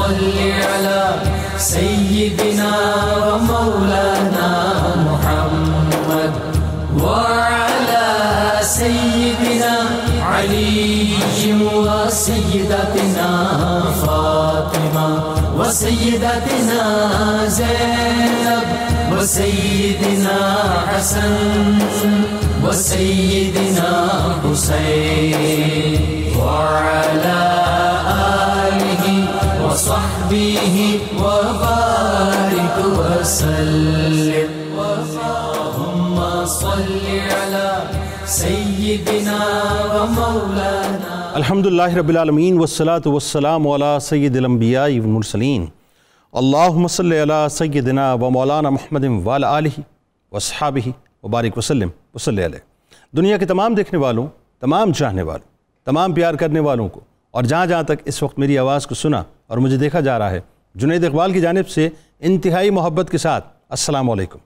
صل على سيدنا ومولانا محمد وعلى سيدنا علي وسيدتنا فاطمة وسيدتنا زينب وسيدنا حسن وسيدنا حسين وعلى آله وصحبه وبارك وسلم اللهم صل على سيدنا ومولانا الحمدللہ رب العالمین والصلاة والسلام علی سید الانبیاء والمرسلین اللہم صلی علی سیدنا و مولانا محمد وعلی آلہ واصحابہ وبارک وسلم وصلی علیہ۔ دنیا کے تمام دیکھنے والوں، تمام چاہنے والوں، تمام پیار کرنے والوں کو اور جہاں جہاں تک اس وقت میری آواز کو سنا اور مجھے دیکھا جا رہا ہے، جنید اقبال کی جانب سے انتہائی محبت کے ساتھ السلام علیکم۔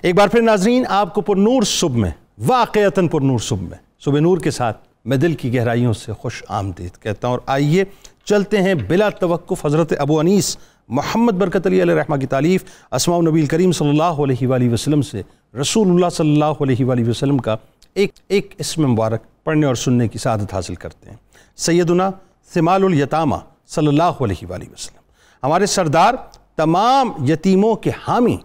ایک بار پھر ناظرین، آپ کو پرنور صبح میں، واقعتاً پرنور صبح میں، صبح نور کے ساتھ میں دل کی گہرائیوں سے خوش آمدید کہتا ہوں، اور آئیے چلتے ہیں بلا توقف حضرت ابو انیس محمد برکت علی علیہ رحمہ کی تعلیف اسماء النبی کریم صلی اللہ علیہ وآلہ وسلم سے رسول اللہ صلی اللہ علیہ وآلہ وسلم کا ایک اسم مبارک پڑھنے اور سننے کی سعادت حاصل کرتے ہیں۔ سیدنا ثمال الیتامہ صلی اللہ علیہ وآلہ وسلم، ہمارے سردار، تمام یتیموں کے حامی،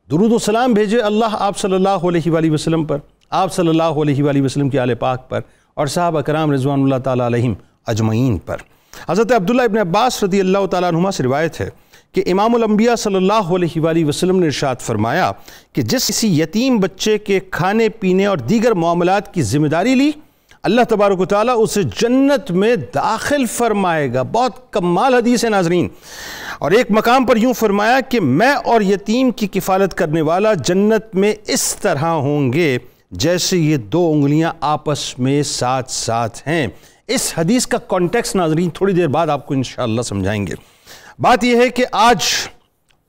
درود و سلام بھیجے اللہ آپ صلی اللہ علیہ وآلہ وسلم پر، آپ صلی اللہ علیہ وآلہ وسلم کی آل پاک پر اور صحابہ کرام رضوان اللہ تعالیٰ علیہم اجمعین پر۔ حضرت عبداللہ ابن عباس رضی اللہ تعالیٰ عنہما سے روایت ہے کہ امام الانبیاء صلی اللہ علیہ وآلہ وسلم نے ارشاد فرمایا کہ جس کسی یتیم بچے کے کھانے پینے اور دیگر معاملات کی ذمہ داری لی، اللہ تبارک و تعالیٰ اسے جنت میں داخل فرمائے گا۔ بہت کمال حدیث ہے ناظرین۔ اور ایک مقام پر یوں فرمایا کہ میں اور یتیم کی کفالت کرنے والا جنت میں اس طرح ہوں گے جیسے یہ دو انگلیاں آپس میں ساتھ ساتھ ہیں۔ اس حدیث کا کانٹیکس ناظرین تھوڑی دیر بعد آپ کو انشاءاللہ سمجھائیں گے۔ بات یہ ہے کہ آج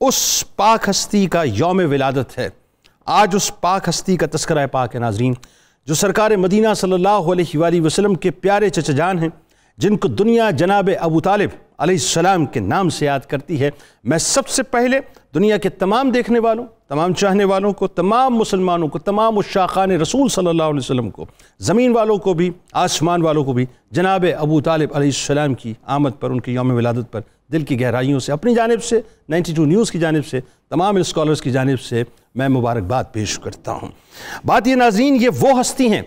اس پاک ہستی کا یوم ولادت ہے، آج اس پاک ہستی کا تذکرہ پاک ہے ناظرین، جو سرکار مدینہ صلی اللہ علیہ وآلہ وسلم کے پیارے چچا جان ہیں، جن کو دنیا جناب ابو طالب علیہ السلام کے نام سے یاد کرتی ہے۔ میں سب سے پہلے دنیا کے تمام دیکھنے والوں، تمام چاہنے والوں کو، تمام مسلمانوں کو، تمام عشاقان رسول صلی اللہ علیہ وسلم کو، زمین والوں کو بھی، آسمان والوں کو بھی جناب ابو طالب علیہ السلام کی آمد پر، ان کے یوم ولادت پر دل کی گہرائیوں سے، اپنی جانب سے، 92 نیوز کی جانب سے، تمام اسکالرز کی جانب سے میں مبارکباد پیش کرتا ہوں۔ بات یہ ناظرین، یہ وہ ہستی ہیں،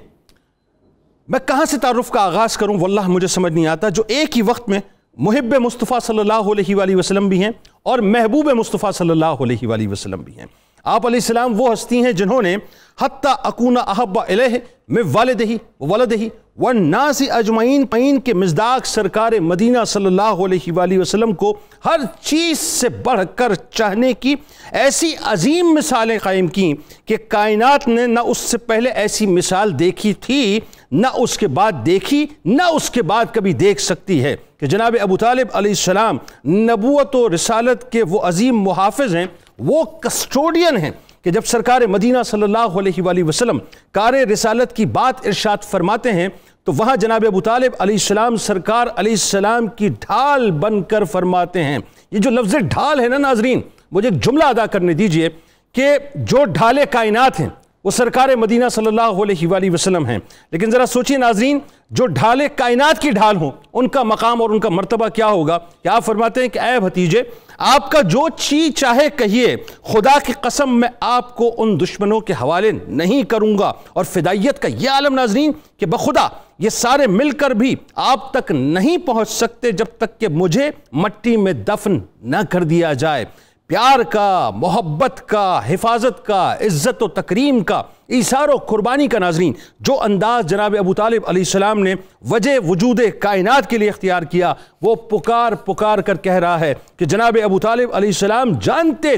میں کہاں سے تعارف کا آغاز کروں واللہ مجھے سمجھ نہیں آتا، جو ایک ہی وقت میں محب مصطفیٰ صلی اللہ علیہ وآلہ وسلم بھی ہیں اور محبوب مصطفیٰ صلی اللہ علیہ وآلہ وسلم بھی ہیں۔ آپ علیہ السلام وہ ہستی ہیں جنہوں نے حتیٰ اکون احب الیہ من والدہ وولدہ والناس اجمعین کے مصداق سرکار مدینہ صلی اللہ علیہ وآلہ وسلم کو ہر چیز سے بڑھ کر چاہنے کی ایسی عظیم مثالیں قائم کیں کہ کائنات نے نہ اس سے پہلے ایسی مثال دیکھی تھی، نہ اس کے بعد دیکھی، نہ اس کے بعد کبھی دیکھ سکتی ہے، کہ جناب ابو طالب علیہ السلام نبوت و رسالت کے وہ عظیم محافظ ہیں، وہ کسٹوڈین ہیں، کہ جب سرکار مدینہ صلی اللہ علیہ وآلہ وسلم کار رسالت کی بات ارشاد فرماتے ہیں تو وہاں جناب ابو طالب علیہ السلام سرکار علیہ السلام کی ڈھال بن کر فرماتے ہیں۔ یہ جو لفظ ڈھال ہے نا ناظرین، مجھے ایک جملہ ادا کرنے دیجئے کہ جو ڈھال کائنات ہیں وہ سرکار مدینہ صلی اللہ علیہ وآلہ وسلم ہیں، لیکن ذرا سوچئے ناظرین، جو ڈھال کائنات کی ڈھال ہوں ان کا مقام اور ان کا مرتبہ کیا ہوگا؟ کہ آپ فرماتے ہیں کہ اے بھتیجے، آپ کا جو چیز چاہے کہیے، خدا کی قسم میں آپ کو ان دشمنوں کے حوالے نہیں کروں گا۔ اور فدائیت کا یہ عالم ناظرین کہ بخدا یہ سارے مل کر بھی آپ تک نہیں پہنچ سکتے جب تک کہ مجھے مٹی میں دفن نہ کر دیا جائے۔ پیار کا، محبت کا، حفاظت کا، عزت و تکریم کا، ایثار و قربانی کا ناظرین جو انداز جناب ابو طالب علیہ السلام نے وجہ وجود کائنات کے لیے اختیار کیا، وہ پکار کر کہہ رہا ہے کہ جناب ابو طالب علیہ السلام جانتے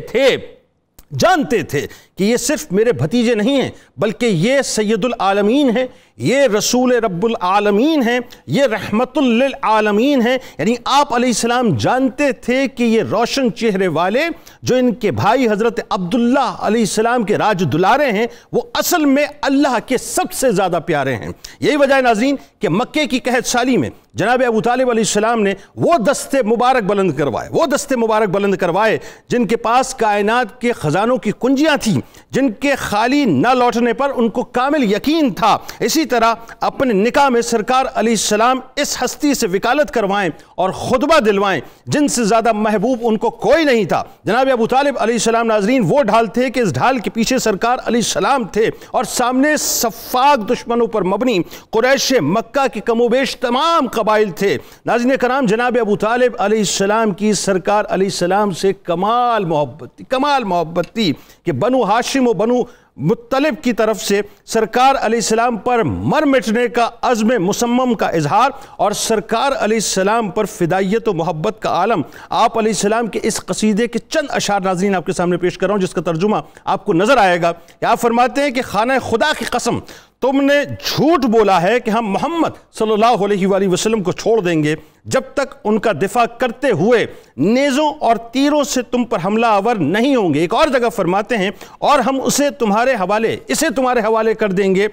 تھے کہ یہ صرف میرے بھتیجے نہیں ہیں، بلکہ یہ سید العالمین ہیں، یہ رسول رب العالمین ہیں، یہ رحمت للعالمین ہیں۔ یعنی آپ علیہ السلام جانتے تھے کہ یہ روشن چہرے والے جو ان کے بھائی حضرت عبداللہ علیہ السلام کے راج دلارے ہیں، وہ اصل میں اللہ کے سب سے زیادہ پیارے ہیں۔ یہی وجہ ہے ناظرین کہ مکے کی قحط سالی میں جناب ابو طالب علیہ السلام نے وہ دستے مبارک بلند کروائے جن کے پاس کائنات کے خزانوں کی کنجیاں تھیں، جن کے خالی نہ لوٹنے پر ان کو کامل یقین تھا۔ اسی طرح اپنے نکاح میں سرکار علیہ السلام اس ہستی سے وکالت کروائیں اور خطبہ دلوائیں جن سے زیادہ محبوب ان کو کوئی نہیں تھا۔ جناب ابو طالب علیہ السلام ناظرین وہ ڈھال تھے کہ اس ڈھال کے پیچھے سرکار علیہ السلام تھے اور سامنے سفاک دشمنوں پر مبنی قریش مکہ کے کم و بیش تمام قبائل تھے۔ ناظرین کرام، جناب ابو طالب علیہ السلام کی سرکار علیہ السلام سے کمال محبت تھی کہ بنو ہاشم و بنو مطلب کی طرف سے سرکار علیہ السلام پر مر مٹنے کا عزم مصمم کا اظہار اور سرکار علیہ السلام پر فدائیت و محبت کا عالم۔ آپ علیہ السلام کے اس قصیدے کے چند اشعار ناظرین آپ کے سامنے پیش کر رہا ہوں جس کا ترجمہ آپ کو نظر آئے گا۔ آپ فرماتے ہیں کہ خانہ خدا کی قسم، تم نے جھوٹ بولا ہے کہ ہم محمد صلی اللہ علیہ وآلہ وسلم کو چھوڑ دیں گے جب تک ان کا دفاع کرتے ہوئے نیزوں اور تیروں سے تم پر حملہ آور نہیں ہوں گے۔ ایک اور جگہ فرماتے ہیں اور ہم اسے تمہارے حوالے کر دیں گے،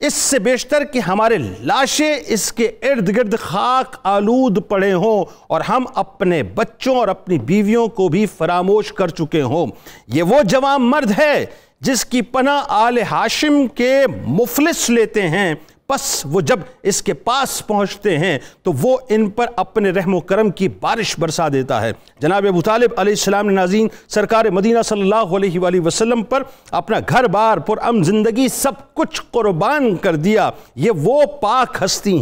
اس سے بیشتر کہ ہمارے لاشیں اس کے ارد گرد خاک آلود پڑے ہوں اور ہم اپنے بچوں اور اپنی بیویوں کو بھی فراموش کر چکے ہوں۔ یہ وہ جوان مرد ہے جس کی پناہ آل ہاشم کے مفلس لیتے ہیں، پس وہ جب اس کے پاس پہنچتے ہیں تو وہ ان پر اپنے رحم و کرم کی بارش برسا دیتا ہے۔ جناب ابو طالب علیہ السلام نے ناظرین سرکار مدینہ صلی اللہ علیہ وآلہ وسلم پر اپنا گھر بار پرامن زندگی سب کچھ قربان کر دیا۔ یہ وہ پاک ہستی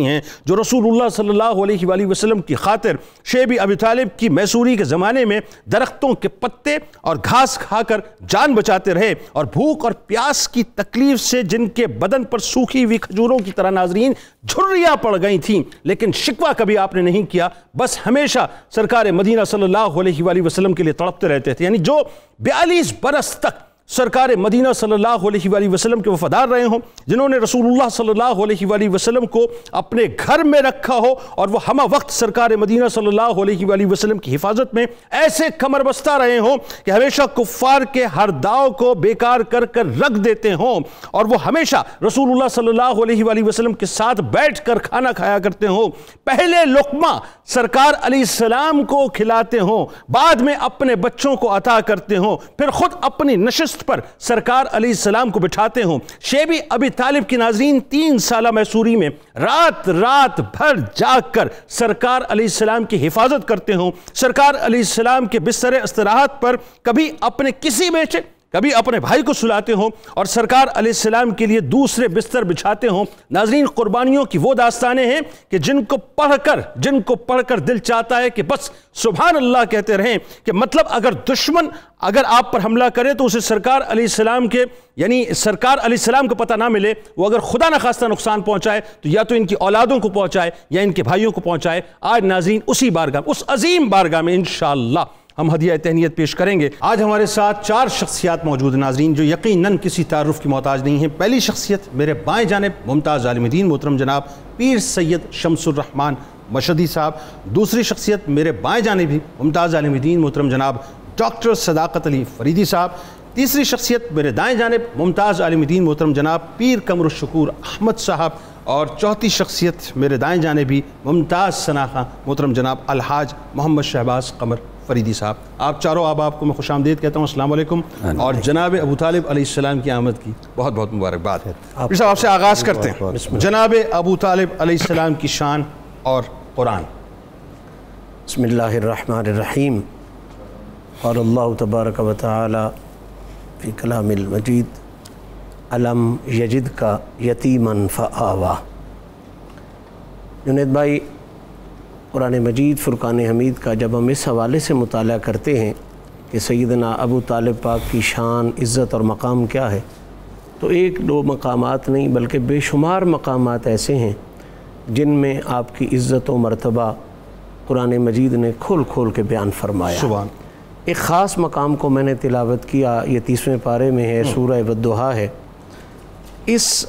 ہیں جو رسول اللہ صلی اللہ علیہ وآلہ وسلم کی خاطر شیب ابی طالب کی میسوری کے زمانے میں درختوں کے پتے اور گھاس کھا کر جان بچاتے رہے اور بھوک اور پیاس کی تکلیف سے جن کے بدن پر سوکھی ہوئی کھجوروں کی طرح ناظرین جھریاں پڑ گئی تھیں، لیکن شکوہ کبھی آپ نے نہیں کیا، بس ہمیشہ سرکار مدینہ صلی اللہ علیہ وآلہ وسلم کے لیے تڑپتے رہتے تھے۔ یعنی جو 42 برس تک سرکار مدینہ صلی اللہ علیہ وآلہ وسلم کے وفادار رہے ہوں، جنہوں نے رسول اللہ صلی اللہ علیہ وآلہ وسلم کو اپنے گھر میں رکھا ہو اور وہ ہمہ وقت سرکار مدینہ صلی اللہ علیہ وآلہ وسلم کی حفاظت میں ایسے کمر بستہ رہے ہوں کہ ہمیشہ کفار کے ہر داؤ کو بیکار کر رکھ دیتے ہوں اور وہ ہمیشہ رسول اللہ صلی اللہ علیہ وآلہ وسلم کے ساتھ بیٹھ کر کھانا کھایا کرتے ہوں، پہلے لقمہ سرکار علیہ السلام کو کھلاتے ہوں، بعد میں اپنے بچوں کو عطا کرتے ہوں، پھر خود اپنی نشست پر سرکار علیہ السلام کو بٹھاتے ہوں۔ شیب ابی طالب کی ناظرین 3 سالہ میسوری میں رات بھر جاگ کر سرکار علیہ السلام کی حفاظت کرتے ہوں، سرکار علیہ السلام کے بستر استراحت پر کبھی اپنے کسی بیٹے کبھی اپنے بھائی کو سلاتے ہوں اور سرکار علیہ السلام کے لیے دوسرے بستر بچھاتے ہوں۔ ناظرین قربانیوں کی وہ داستانیں ہیں کہ جن کو پڑھ کر دل چاہتا ہے کہ بس سبحان اللہ کہتے رہیں، کہ مطلب اگر دشمن آپ پر حملہ کرے تو اسے سرکار علیہ السلام کو پتہ نہ ملے، وہ اگر خدا نخواستہ نقصان پہنچائے تو یا تو ان کی اولادوں کو پہنچائے یا ان کے بھائیوں کو پہنچائے۔ آج ناظرین اسی بارگاہ، اس عظیم بارگاہ میں انشاءاللہ ہم ہدیہ تہنیت پیش کریں گے۔ آج ہمارے ساتھ 4 شخصیات موجود ہیں ناظرین جو یقیناً کسی تعارف کی محتاج نہیں ہیں۔ پہلی شخصیت میرے بائیں جانب ممتاز عالم دین محترم جناب پیر سید شمس الرحمن مشہدی صاحب، دوسری شخصیت میرے بائیں جانب بھی ممتاز عالم دین محترم جناب ڈاکٹر صداقت علی فریدی صاحب، تیسری شخصیت میرے دائیں جانب ممتاز عالم دین محترم جناب پیر قمر الشکور احمد صاحب، اور چوتھی شخصیت میرے دائیں جانب بھی ممتاز ثناخواں محترم جناب الحاج محمد شہباز قمر فریدی صاحب۔ آپ چاروں آپ کو میں خوش آمدید کہتا ہوں، السلام علیکم، اور جناب ابو طالب علیہ السلام کی آمد کی بہت بہت مبارکباد ہے۔ صاحب آپ سے آغاز کرتے ہیں، جناب ابو طالب علیہ السلام کی شان اور قرآن۔ بسم اللہ الرحمن الرحیم، قال اللہ تبارک و تعالی فی کلام المجید علم یجد کا یتیمن فآوا۔ جنید بھائی، قرآن مجید فرقان حمید کا جب ہم اس حوالے سے مطالعہ کرتے ہیں کہ سیدنا ابو طالب پاک کی شان، عزت اور مقام کیا ہے، تو 1-2 مقامات نہیں بلکہ بے شمار مقامات ایسے ہیں جن میں آپ کی عزت و مرتبہ قرآن مجید نے کھول کے بیان فرمایا۔ سبحان۔ ایک خاص مقام کو میں نے تلاوت کیا، یہ 30ویں پارے میں ہے، سورہ والضحیٰ ہے۔ اس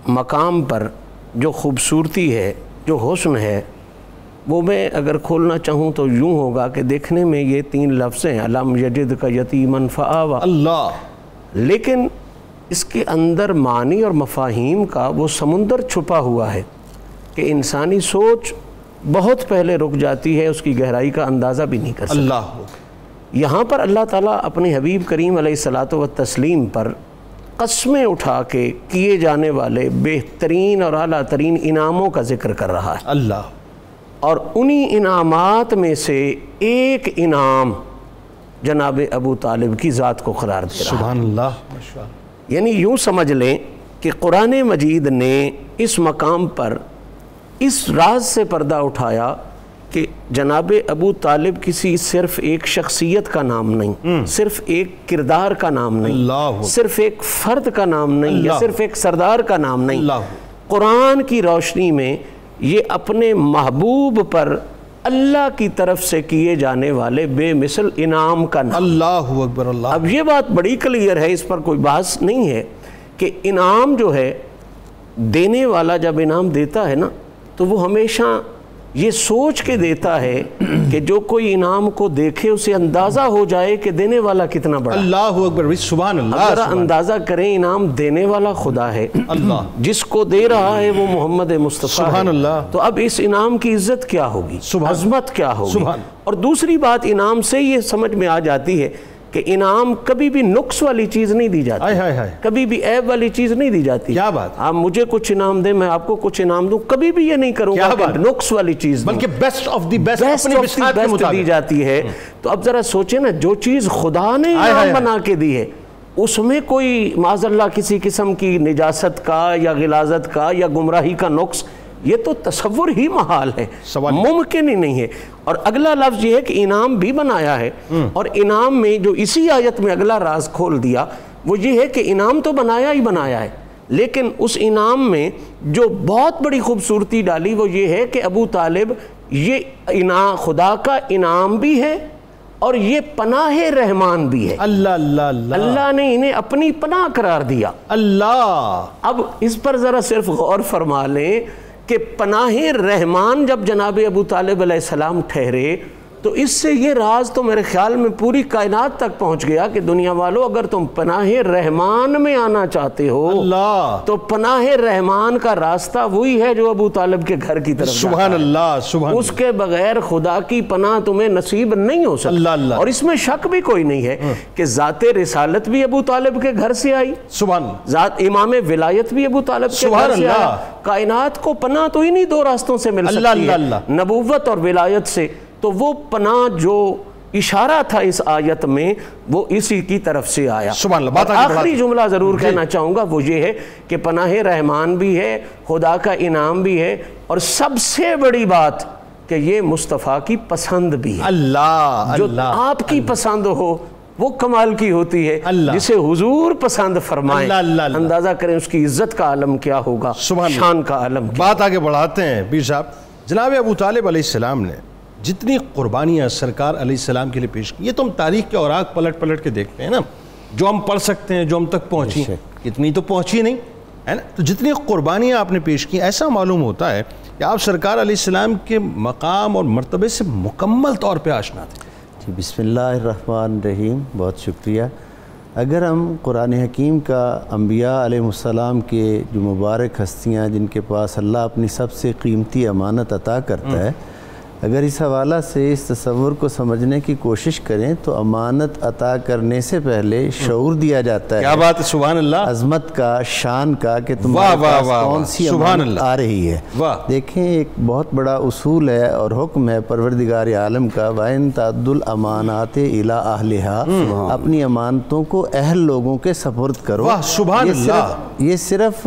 مقام پر جو خوبصورتی ہے، جو حسن ہے، وہ میں اگر کھولنا چاہوں تو یوں ہوگا کہ دیکھنے میں یہ 3 لفظ ہیں، الم یجد کا یتیمن فآویٰ، اللہ، لیکن اس کے اندر معنی اور مفاہیم کا وہ سمندر چھپا ہوا ہے کہ انسانی سوچ بہت پہلے رک جاتی ہے، اس کی گہرائی کا اندازہ بھی نہیں کر سکتا۔ اللہ، یہاں پر اللہ تعالیٰ اپنے حبیب کریم علیہ الصلاۃ والتسلیم پر قسمیں اٹھا کے کیے جانے والے بہترین اور اعلیٰ ترین انعاموں کا ذکر کر رہا ہے، اللہ، اور انہی انعامات میں سے ایک انعام جناب ابو طالب کی ذات کو قرار دے رہا ہے۔ سبحان اللہ، ماشاء اللہ۔ یعنی یوں سمجھ لیں کہ قرآن مجید نے اس مقام پر اس راز سے پردہ اٹھایا کہ جناب ابو طالب کسی صرف ایک شخصیت کا نام نہیں، صرف ایک کردار کا نام نہیں، صرف ایک فرد کا نام نہیں، یا صرف ایک سردار کا نام نہیں، قرآن کی روشنی میں یہ اپنے محبوب پر اللہ کی طرف سے کیے جانے والے بے مثل انعام کا نام۔ اللہ اکبر، اللہ۔ اب یہ بات بڑی کلیئر ہے، اس پر کوئی بحث نہیں ہے کہ انعام جو ہے، دینے والا جب انعام دیتا ہے نا تو وہ ہمیشہ یہ سوچ کے دیتا ہے کہ جو کوئی انعام کو دیکھے اسے اندازہ ہو جائے کہ دینے والا کتنا بڑا ہے۔ اللہ اکبر، سبحان اللہ۔ ذرا اندازہ کریں، انعام دینے والا خدا ہے، اللہ، جس کو دے رہا ہے وہ محمد مصطفیٰ ہے۔ سبحان اللہ۔ تو اب اس انعام کی عزت کیا ہوگی، عظمت کیا ہوگی؟ اور دوسری بات، انعام سے یہ سمجھ میں آ جاتی ہے کہ انعام کبھی بھی نقص والی چیز نہیں دی جاتی، کبھی بھی عیب والی چیز نہیں دی جاتی۔ کیا بات! آپ مجھے کچھ انعام دیں، میں آپ کو کچھ انعام دوں، کبھی بھی یہ نہیں کروں گا کہ نقص والی چیز دوں، بلکہ best of the best the جاتی ہے۔ تو اب ذرا سوچیں نا، جو چیز خدا نے انعام بنا کے دی ہے اس میں کوئی معاذ اللہ کسی قسم کی نجاست کا یا غلاظت کا یا گمراہی کا نقص، یہ تو تصور ہی محال ہے، ممکن ہی نہیں ہے۔ اور اگلا لفظ یہ ہے کہ انعام بھی بنایا ہے، اور انعام میں جو اسی آیت میں اگلا راز کھول دیا وہ یہ ہے کہ انعام تو بنایا ہی بنایا ہے، لیکن اس انعام میں جو بہت بڑی خوبصورتی ڈالی وہ یہ ہے کہ ابو طالب یہ خدا کا انعام بھی ہے اور یہ پناہ رحمان بھی ہے۔ اللہ اللہ اللہ، اللہ نے انہیں اپنی پناہ قرار دیا۔ اللہ، اب اس پر ذرا صرف غور فرما لیں کہ پناہ رحمان جب جناب ابو طالب علیہ السلام ٹھہرے تو اس سے یہ راز تو میرے خیال میں پوری کائنات تک پہنچ گیا کہ دنیا والوں، اگر تم پناہ رحمان میں آنا چاہتے ہو اللہ، تو پناہ رحمان کا راستہ وہی ہے جو ابو طالب کے گھر کی طرف جاتا ہے۔ سبحان اللہ، سبحان، اس کے بغیر خدا کی پناہ تمہیں نصیب نہیں ہو سکتی۔ اللہ اللہ، اور اس میں شک بھی کوئی نہیں ہے کہ ذات رسالت بھی ابو طالب کے گھر سے آئی، سبحان، ذات امام ولایت بھی ابو طالب کے گھر سے آیا۔ کائنات کو پناہ تو انہی 2 راستوں سے مل سکتی ہے، نبوت اور ولایت سے۔ تو وہ پناہ جو اشارہ تھا اس آیت میں وہ اسی کی طرف سے آیا۔ سبحان اللہ۔ آخری جملہ ضرور کہنا چاہوں گا وہ یہ ہے کہ پناہ رحمان بھی ہے، خدا کا انعام بھی ہے، اور سب سے بڑی بات کہ یہ مصطفیٰ کی پسند بھی ہے۔ اللہ، جو آپ کی پسند ہو وہ کمال کی ہوتی ہے، جسے حضور پسند فرمائیں اندازہ کریں اس کی عزت کا عالم کیا ہوگا، شان کا عالم۔ بات آگے بڑھاتے ہیں پیر صاحب۔ جناب ابو طالب علیہ السلام نے جتنی قربانیاں سرکار علیہ السلام کے لیے پیش کی، یہ تو ہم تاریخ کے اوراق پلٹ پلٹ کے دیکھتے ہیں نا، جو ہم پڑھ سکتے ہیں، جو ہم تک پہنچی، اتنی تو پہنچی نہیں ہے نا۔ تو جتنی قربانیاں آپ نے پیش کی، ایسا معلوم ہوتا ہے کہ آپ سرکار علیہ السلام کے مقام اور مرتبے سے مکمل طور پہ آشنا تھے۔ جی، بسم اللہ الرحمن الرحیم، بہت شکریہ۔ اگر ہم قرآن حکیم کا انبیاء علیہ السلام کے جو مبارک ہستیاں جن کے پاس اللہ اپنی سب سے قیمتی امانت عطا کرتا ہے، اگر اس حوالہ سے اس تصور کو سمجھنے کی کوشش کریں تو امانت عطا کرنے سے پہلے شعور دیا جاتا ہے، کیا بات ہے، سبحان اللہ، عظمت کا، شان کا، کہ تمہارے پاس کون سی امانت آ رہی ہے۔ دیکھیں، ایک بہت بڑا اصول ہے اور حکم ہے پروردگار عالم کا، وَإِن تَعْدُ الْأَمَانَاتِ إِلَىٰ أَهْلِهَا، اپنی امانتوں کو اہل لوگوں کے سپرد کرو۔ سبحان اللہ، یہ صرف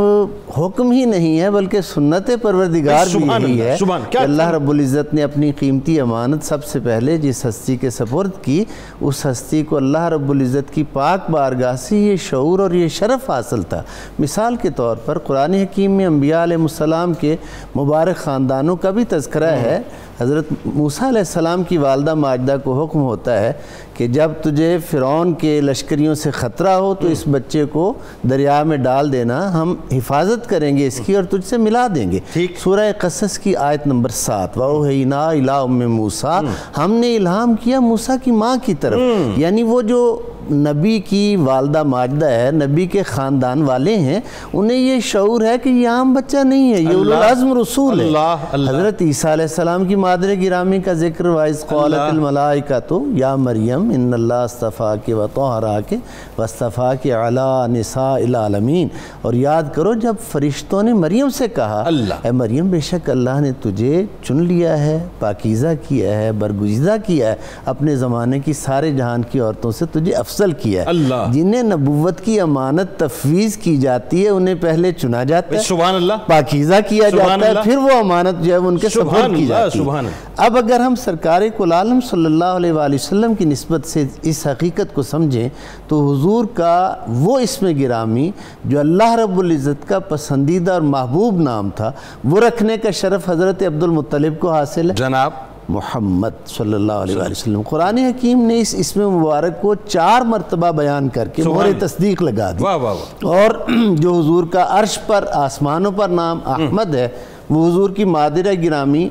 حکم ہی نہیں ہے بلکہ سنت پروردگار بھی یہی ہے کہ اللہ رب العزت نے اپنی قیمتی امانت سب سے پہلے جس ہستی کے سپرد کی، اس ہستی کو اللہ رب العزت کی پاک بارگاہ سے یہ شعور اور یہ شرف حاصل تھا۔ مثال کے طور پر قرآن حکیم میں انبیاء علیہ السلام کے مبارک خاندانوں کا بھی تذکرہ ہے۔ حضرت موسیٰ علیہ السلام کی والدہ ماجدہ کو حکم ہوتا ہے کہ جب تجھے فرعون کے لشکریوں سے خطرہ ہو تو اس بچے کو دریا میں ڈال دینا، ہم حفاظت کریں گے اس کی اور تجھ سے ملا دیں گے۔ سورہ قصص کی آیت نمبر 7، وَأَوْحَيْنَا إِلَىٰ أُمِّ مُوسیٰ، ہم نے الہام کیا موسیٰ کی ماں کی طرف، یعنی وہ جو نبی کی والدہ ماجدہ ہے، نبی کے خاندان والے ہیں، انہیں یہ شعور ہے کہ یہ عام بچہ نہیں ہے، یہ اولو العزم رسول ہے۔ حضرت عیسیٰ علیہ السلام کی مادر گرامی کا ذکر، وَإِذْ قَالَتِ الْمَلَائِكَةُ يَا مَرْيَمْ إِنَّ اللَّهَ اصْطَفَاكِ وَطَهَّرَكِ وَاصْطَفَاكِ عَلَىٰ نِسَاءِ الْعَالَمِينَ، اور یاد کرو جب فرشتوں نے مریم سے کہا اے مریم بے شک اللہ نے تجھے چن لیا ہے، پاکیزہ کیا ہے، برگزیدہ کیا ہے، اپنے زمانے کی سارے جہان کی عورتوں سے تجھے افضل کیا ہے۔ جنہیں نبوت کی امانت تفویض کی جاتی ہے انہیں پہلے چنا جاتا ہے، سبحان اللہ، پاکیزہ کیا جاتا ہے، پھر وہ امانت جو ہے ان کے سپرد کی جاتی ہے۔ اب اگر ہم سرکار کل عالم صلی اللہ علیہ وآلہ وسلم کی نسبت سے اس حقیقت کو سمجھیں تو حضور کا وہ اسم گرامی جو اللہ رب العزت کا پسندیدہ اور محبوب نام تھا، وہ رکھنے کا شرف حضرت عبد المطلب کو حاصل ہے، جناب محمد صلی اللہ علیہ وآلہ وسلم۔ قرآن حکیم نے اس اسم مبارک کو 4 مرتبہ بیان کر کے مہر تصدیق لگا دی، اور جو حضور کا عرش پر آسمانوں پر نام احمد ہے وہ حضور کی مادر گرامی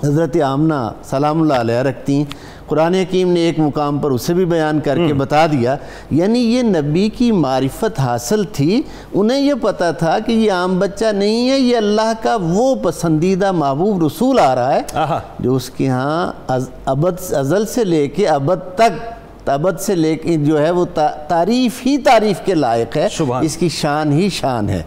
حضرت آمنہ سلام اللہ علیہ رکھتی ہیں۔ قرآن حکیم نے ایک مقام پر اسے بھی بیان کر کے بتا دیا، یعنی یہ نبی کی معرفت حاصل تھی، انہیں یہ پتا تھا کہ یہ عام بچہ نہیں ہے، یہ اللہ کا وہ پسندیدہ محبوب رسول آ رہا ہے جو اس کے ہاں ازل سے لے کے ابد تک، ابد سے لے کے جو ہے وہ تعریف ہی تعریف کے لائق ہے، اس کی شان ہی شان ہے،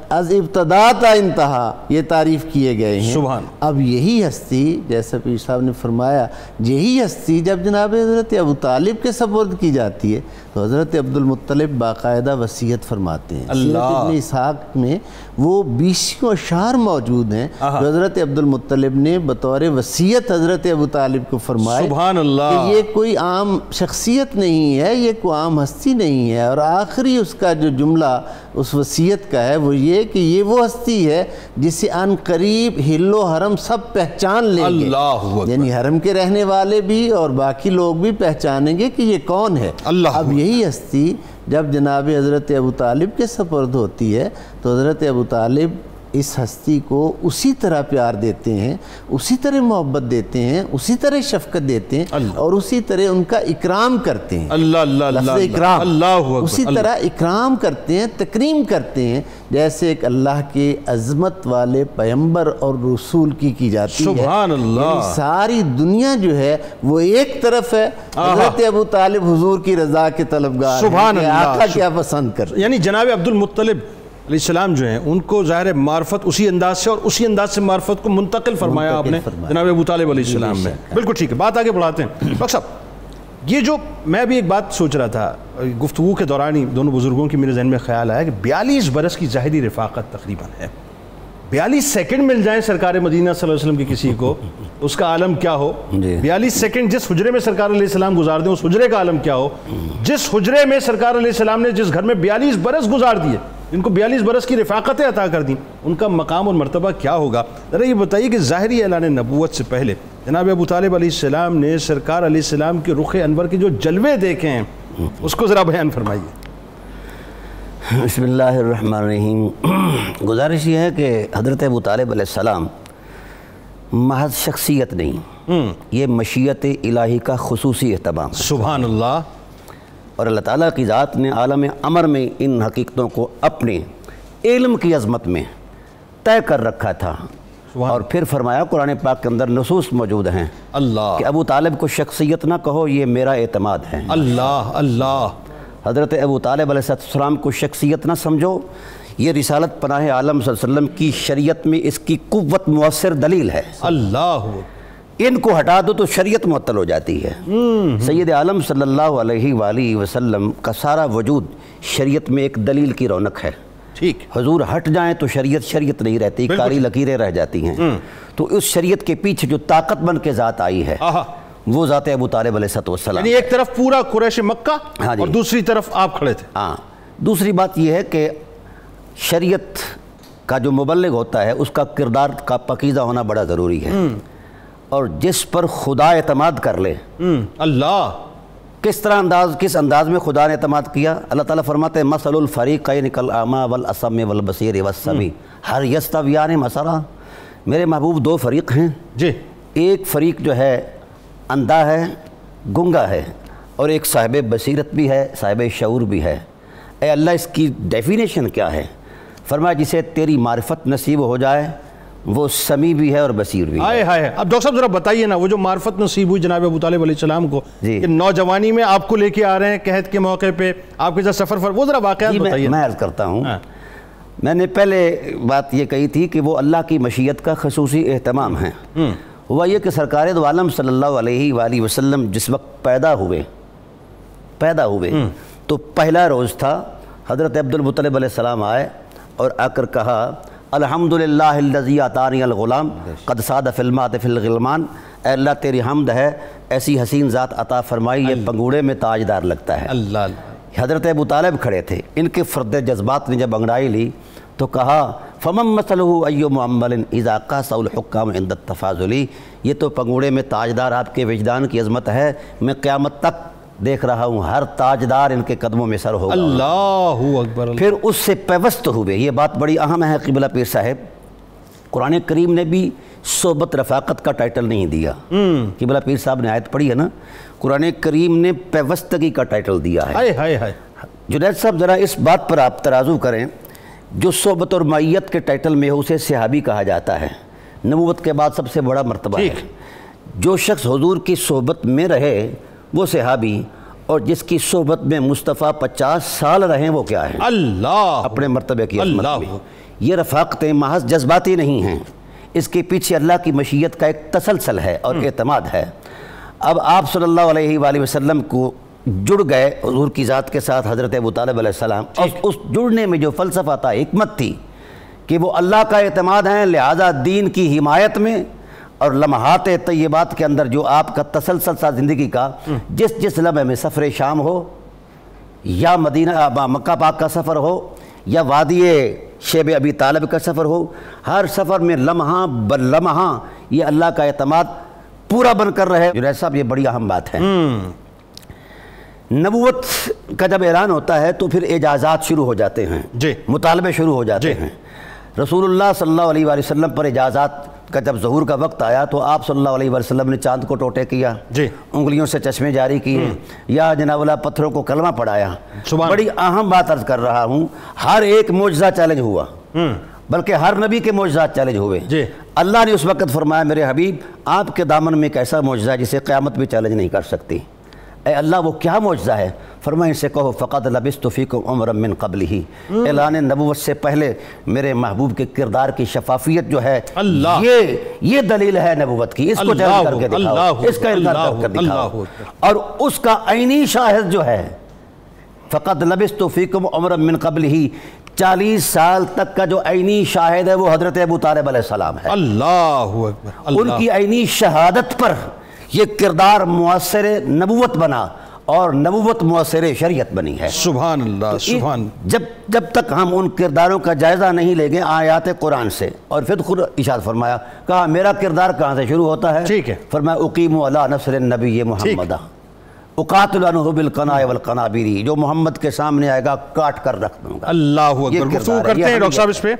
از ابتدا تا انتہا یہ تعریف کیے گئے ہیں۔ اب یہی ہستی، جیسا پیر صاحب نے فرمایا، یہی ہستی جب جناب حضرت ابو طالب کے سپرد کی جاتی ہے تو حضرت عبد المطلب باقاعدہ وصیت فرماتے ہیں۔ سیرت ابن اسحاق میں وہ 20 اشعار موجود ہیں جو حضرت عبد المطلب نے بطور وصیت حضرت ابو طالب کو فرمائے کہ یہ کوئی عام شخصیت نہیں ہے، یہ کوئی عام ہستی نہیں ہے، اور آخری اس کا جو جملہ اس وصیت کا ہے وہ یہ کہ یہ وہ ہستی ہے جسے ان قریب ہل و حرم سب پہچان لیں گے، یعنی حرم کے رہنے والے بھی اور باقی لوگ بھی پہچانیں گے کہ یہ کون ہے۔ اب یہی ہستی جب جناب حضرت ابو طالب کے سپرد ہوتی ہے تو حضرت ابو طالب اس ہستی کو اسی طرح پیار دیتے ہیں، اسی طرح محبت دیتے ہیں، اسی طرح شفقت دیتے ہیں، اور اسی طرح ان کا اکرام کرتے ہیں۔ لفظ اکرام، اسی طرح اکرام کرتے ہیں، تکریم کرتے ہیں جیسے ایک اللہ کے عظمت والے پیغمبر اور رسول کی جاتی ہے۔ یعنی ساری دنیا جو ہے وہ ایک طرف ہے، حضرت ابو طالب حضور کی رضا کے طلبگار ہیں کہ آقا کیا پسند کر۔ یعنی جناب عبد المطلب علیہ السلام جو ہیں ان کو ظاہر معرفت اسی انداز سے اور اسی انداز سے معرفت کو منتقل فرمایا آپ نے جناب ابو طالب علیہ السلام میں۔ بالکل ٹھیک ہے، بات آگے بڑھاتے ہیں۔ ڈاکٹر صاحب یہ جو میں بھی ایک بات سوچ رہا تھا گفتگو کے دوران ہی دونوں بزرگوں کی میرے ذہن میں خیال آیا کہ 42 برس کی ظاہری رفاقت تقریباً ہے، 42 سیکنڈ مل جائیں سرکار مدینہ صلی اللہ علیہ وسلم کی کسی کو اس کا عالم کیا ہو، 42 سیکنڈ جس حجرے میں سرکار علیہ السلام گزار دیں اس حجرے کا عالم کیا ہو، جس حجرے میں سرکار علیہ السلام نے جس گھر میں 42 برس گزار دیے، ان کو 42 برس کی رفاقتیں عطا کر دیں، ان کا مقام اور مرتبہ کیا ہوگا۔ ذرا یہ بتائیے کہ ظاہری اعلان نبوت سے پہلے جناب ابو طالب علیہ السلام نے سرکار علیہ السلام کے رخ انور کے جو جلوے دیکھے ہیں اس کو ذرا بیان فرمائیے۔ بسم اللہ الرحمن الرحیم۔ گزارش یہ ہے کہ حضرت ابو طالب علیہ السلام محض شخصیت نہیں، یہ مشیت الہی کا خصوصی اہتمام ہے۔ سبحان اللہ۔ اور اللہ تعالیٰ کی ذات نے عالم امر میں ان حقیقتوں کو اپنے علم کی عظمت میں طے کر رکھا تھا، اور پھر فرمایا قرآن پاک کے اندر نصوص موجود ہیں کہ ابو طالب کو شخصیت نہ کہو، یہ میرا اعتماد ہے۔ اللہ حضرت ابو طالب علیہ السلام کو شخصیت نہ سمجھو، یہ رسالت پناہ عالم صلی اللہ علیہ وسلم کی شریعت میں اس کی قوت مؤثر دلیل ہے۔ اللہ ان کو ہٹا دو تو شریعت معطل ہو جاتی ہے۔ سید عالم صلی اللہ علیہ وآلہ وسلم کا سارا وجود شریعت میں ایک دلیل کی رونق ہے۔ ٹھیک، حضور ہٹ جائیں تو شریعت نہیں رہتی، کاری لکیریں رہ جاتی ہیں۔ تو اس شریعت کے پیچھے جو طاقت بن کے ذات آئی ہے وہ ذات ابو طالب علیہ السلام، یعنی ایک طرف پورا قریش مکہ اور دوسری طرف آپ کھڑے تھے۔ دوسری بات یہ ہے کہ شریعت کا جو مبلغ ہوتا ہے اس کا کردار کا پاکیزہ ہونا بڑا ضروری ہے، اور جس پر خدا اعتماد کر لے، اللہ کس انداز میں خدا نے اعتماد کیا؟ اللہ تعالیٰ فرماتے ہیں مثل الفریقین کالاعمی والاصم والبصیر والسمیع ہل یستویان مثلا، میرے محبوب دو فریق ہیں، جی، ایک فریق جو ہے اندھا ہے، گنگا ہے، اور ایک صاحب بصیرت بھی ہے، صاحب شعور بھی ہے۔ اے اللہ اس کی ڈیفینیشن کیا ہے؟ فرمایا جسے تیری معرفت نصیب ہو جائے وہ سمیع بھی ہے اور بصیر بھی ہے۔ ہائے ہائے، اب ڈاکٹر صاحب ذرا بتائیے نا، وہ جو معرفت نصیب ہوئی جناب ابو طالب علیہ السلام کو جی، کہ نوجوانی میں آپ کو لے کے آ رہے ہیں قحط کے موقع پہ، آپ کے ساتھ سفر وہ ذرا واقعات بتائیے۔ میں عرض کرتا ہوں، میں نے پہلے بات یہ کہی تھی کہ وہ اللہ کی مشیت کا خصوصی اہتمام ہے۔ ہوا یہ کہ سرکار دو عالم صلی اللہ علیہ وآلہ وسلم جس وقت پیدا ہوئے تو پہلا روز تھا، حضرت عبد المطلب علیہ السلام آئے اور آ کر کہا الحمدللہ الذی اعطانی الغلام قد صاد فی المات فی الغلمان، اے اللہ تیری حمد ہے، ایسی حسین ذات عطا فرمائی، یہ پنگوڑے میں تاجدار لگتا ہے۔ اللہ، حضرت ابو طالب کھڑے تھے، ان کے فرد جذبات نے جب انگڑائی لی تو کہا فمن مثلہ ای معمل اذا قاسہ الحکام عند التفاضل، یہ تو پنگوڑے میں تاجدار آپ کے وجدان کی عظمت ہے، میں قیامت تک دیکھ رہا ہوں ہر تاجدار ان کے قدموں میں سر ہوگا۔ اللہ اکبر۔ پھر اس سے پیوست ہوئے، یہ بات بڑی اہم ہے قبلہ پیر صاحب، قرآن کریم نے بھی صحبت رفاقت کا ٹائٹل نہیں دیا، قبلہ پیر صاحب نے آیت پڑھی ہے نا، قرآن کریم نے پیوستگی کا ٹائٹل دیا ہے۔ ہائے ہائے ہائے، جنید صاحب ذرا اس بات پر آپ ترازو کریں، جو صحبت اور معیت کے ٹائٹل میں اسے صحابی کہا جاتا ہے، نبوت کے بعد سب سے بڑا مرتبہ ہے۔ جو شخص حضور کی صحبت میں رہے وہ صحابی، اور جس کی صحبت میں مصطفیٰ 50 سال رہیں وہ کیا ہے؟ اللہ، اپنے مرتبے کی عظمت اللہ۔ میں۔ یہ رفاقتیں محض جذباتی نہیں ہیں، اس کے پیچھے اللہ کی مشیت کا ایک تسلسل ہے اور اعتماد ہے۔ اب آپ صلی اللہ علیہ وآلہ وسلم کو جڑ گئے حضور کی ذات کے ساتھ حضرت ابو طالب علیہ السلام، اور اس جڑنے میں جو فلسفہ تھا، حکمت تھی کہ وہ اللہ کا اعتماد ہیں، لہذا دین کی حمایت میں اور لمحات طیبات کے اندر جو آپ کا تسلسل سا زندگی کا، جس لمحے میں سفر شام ہو یا مدینہ مکہ پاک کا سفر ہو یا وادی شیب ابی طالب کا سفر ہو، ہر سفر میں لمحہ بلمحہ یہ اللہ کا اعتماد پورا بن کر رہے۔ جنید صاحب یہ بڑی اہم بات ہے۔ نبوت کا جب اعلان ہوتا ہے تو پھر اجازات شروع ہو جاتے ہیں، جی، مطالبے شروع ہو جاتے ہیں۔ رسول اللہ صلی اللہ علیہ وآلہ وسلم پر اجازات کا جب ظہور کا وقت آیا تو آپ صلی اللہ علیہ وآلہ وسلم نے چاند کو ٹوٹے کیا، جی، انگلیوں سے چشمے جاری کیے، یا جناب اللہ پتھروں کو کلمہ پڑھایا۔ بڑی اہم بات عرض کر رہا ہوں، ہر ایک معجزہ چیلنج ہوا، بلکہ ہر نبی کے معجزات چیلنج ہوئے۔ جی، اللہ نے اس وقت فرمایا میرے حبیب آپ کے دامن میں ایک ایسا معجزہ ہے جسے قیامت بھی چیلنج نہیں کر سکتی۔ اے اللہ وہ کیا معجزہ ہے؟ فرمایا ان سے کہو فقد لبثت فیکم عمرا من قبلہ، اعلان نبوت سے پہلے میرے محبوب کے کردار کی شفافیت جو ہے، یہ دلیل ہے نبوت کی، اس کو چیلنج کر کے دکھاؤ، اس کا انکار کر دکھاؤ۔ اور اس کا عینی شاہد جو ہے فقد لبثت فیکم عمرا من قبلہ، 40 سال تک کا جو عینی شاہد ہے وہ حضرت ابو طالب علیہ السلام ہے۔ اللہ اکبر۔ ان کی عینی شہادت پر یہ کردار مؤثر نبوت بنا اور نبوت مؤثر شریعت بنی ہے۔ سبحان اللہ، سبحان۔ جب تک ہم ان کرداروں کا جائزہ نہیں لیں گے آیات قرآن سے، اور پھر خود ارشاد فرمایا، کہا میرا کردار کہاں سے شروع ہوتا ہے؟ ٹھیک ہے۔ فرمایا اقیم علی نصر النبی محمد اقاتل عنہ بالقناء والقنابر، جو محمد کے سامنے آئے گا کاٹ کر رکھ دوں گا۔ اللہ اکبر۔ گفتگو کرتے ہیں ڈاکٹر صاحب اس پہ،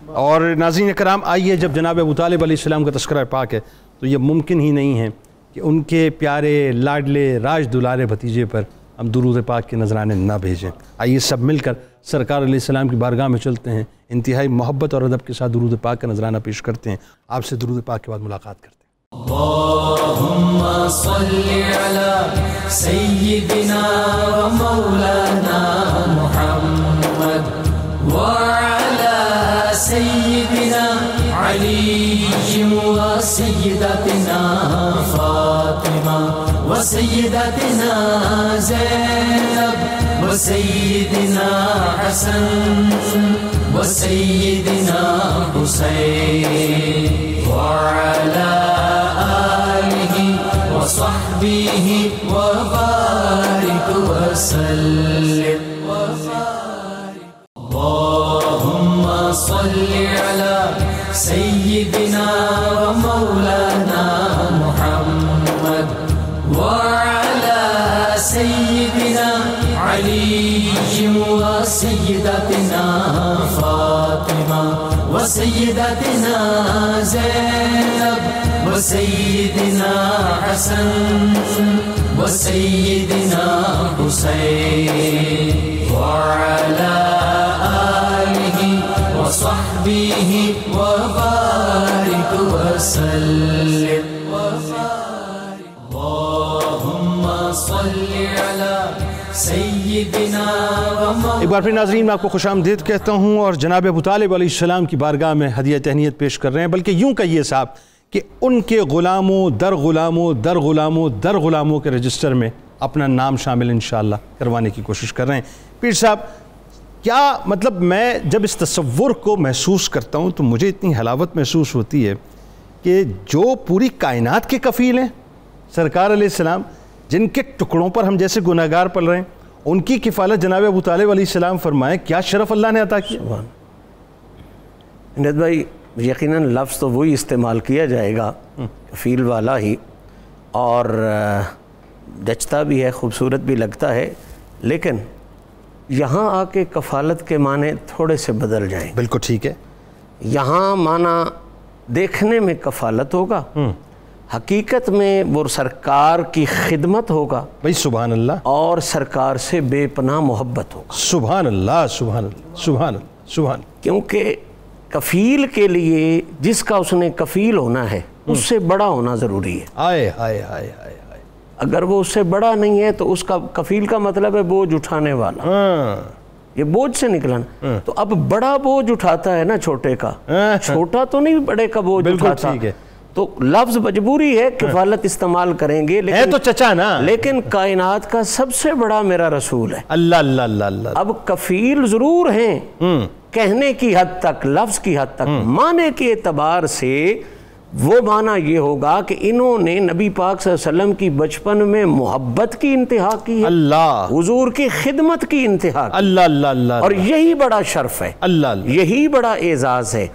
اور ناظرین کرام آئیے، جب جناب ابو طالب علیہ السلام کا تذکرہ پاک ہے تو یہ ممکن ہی نہیں ہے کہ ان کے پیارے لاڈلے راج دلارے بھتیجے پر ہم درود پاک کے نذرانے نہ بھیجیں۔ آئیے سب مل کر سرکار علیہ السلام کی بارگاہ میں چلتے ہیں، انتہائی محبت اور ادب کے ساتھ درود پاک کا نذرانہ پیش کرتے ہیں، آپ سے درود پاک کے بعد ملاقات کرتے ہیں۔ اللہم صلی علی سیدنا و مولانا محمد وعلی سیدنا علی و سیدتنا فاطمہ و سیدتنا زینب و سیدنا حسن و سیدنا حسین وعلی وصحبه وبارك وسلم اللهم صل سيدنا علي وسيدتنا فاطمة وسيدتنا زينب وسيدنا حسن وسيدنا حسين وعلى آله وصحبه وبارك وسلم اللهم صل على سيدنا ومولانا. ایک بار پھر ناظرین میں آپ کو خوش آمدید کہتا ہوں اور جناب ابو طالب علیہ السلام کی بارگاہ میں ہدیہ تہنیت پیش کر رہے ہیں، بلکہ یوں کہیے صاحب کہ ان کے غلاموں در غلاموں در غلاموں در غلاموں کے رجسٹر میں اپنا نام شامل انشاءاللہ کروانے کی کوشش کر رہے ہیں. پیر صاحب کیا مطلب میں جب اس تصور کو محسوس کرتا ہوں تو مجھے اتنی حلاوت محسوس ہوتی ہے کہ جو پوری کائنات کے کفیل ہیں سرکار علیہ السلام، جن کے ٹکڑوں پر ہم جیسے گناہگار پل رہے ہیں، ان کی کفالت جناب ابو طالب علیہ السلام فرمائیں. کیا شرف اللہ نے عطا کیا. عنایت بھائی یقیناً لفظ تو وہی استعمال کیا جائے گا کفیل والا ہی، اور جچتا بھی ہے، خوبصورت بھی لگتا ہے، لیکن یہاں آ کے کفالت کے معنی تھوڑے سے بدل جائیں. بالکل ٹھیک ہے. یہاں معنی دیکھنے میں کفالت ہوگا، حقیقت میں وہ سرکار کی خدمت ہوگا بھائی. سبحان اللہ. اور سرکار سے بے پناہ محبت ہوگا. سبحان اللہ سبحان اللہ سبحان اللہ سبحان اللہ. کیونکہ کفیل کے لیے جس کا اس نے کفیل ہونا ہے اس سے بڑا ہونا ضروری ہے. آئے آئے آئے آئے. اگر وہ اس سے بڑا نہیں ہے تو اس کا کفیل کا مطلب ہے بوجھ اٹھانے والا، یہ بوجھ سے نکلنا. تو اب بڑا بوجھ اٹھاتا ہے نا چھوٹے کا، چھوٹا تو نہیں بڑے کا بوجھ اٹھاتا. تو لفظ مجبوری ہے، کفالت استعمال کریں گے، ہے تو چچا نا، لیکن کائنات کا سب سے بڑا میرا رسول ہے. اللہ اللہ اللہ اللہ. اب کفیل ضرور ہیں کہنے کی حد تک، لفظ کی حد تک، معنی کے اعتبار سے وہ معنی یہ ہوگا کہ انہوں نے نبی پاک صلی اللہ علیہ وسلم کی بچپن میں محبت کی انتہا کی ہے، اللہ، حضور کی خدمت کی انتہا کی، اللہ اللہ اللہ، اور یہی بڑا شرف ہے، اللہ اللہ، یہی بڑا اعزاز ہے.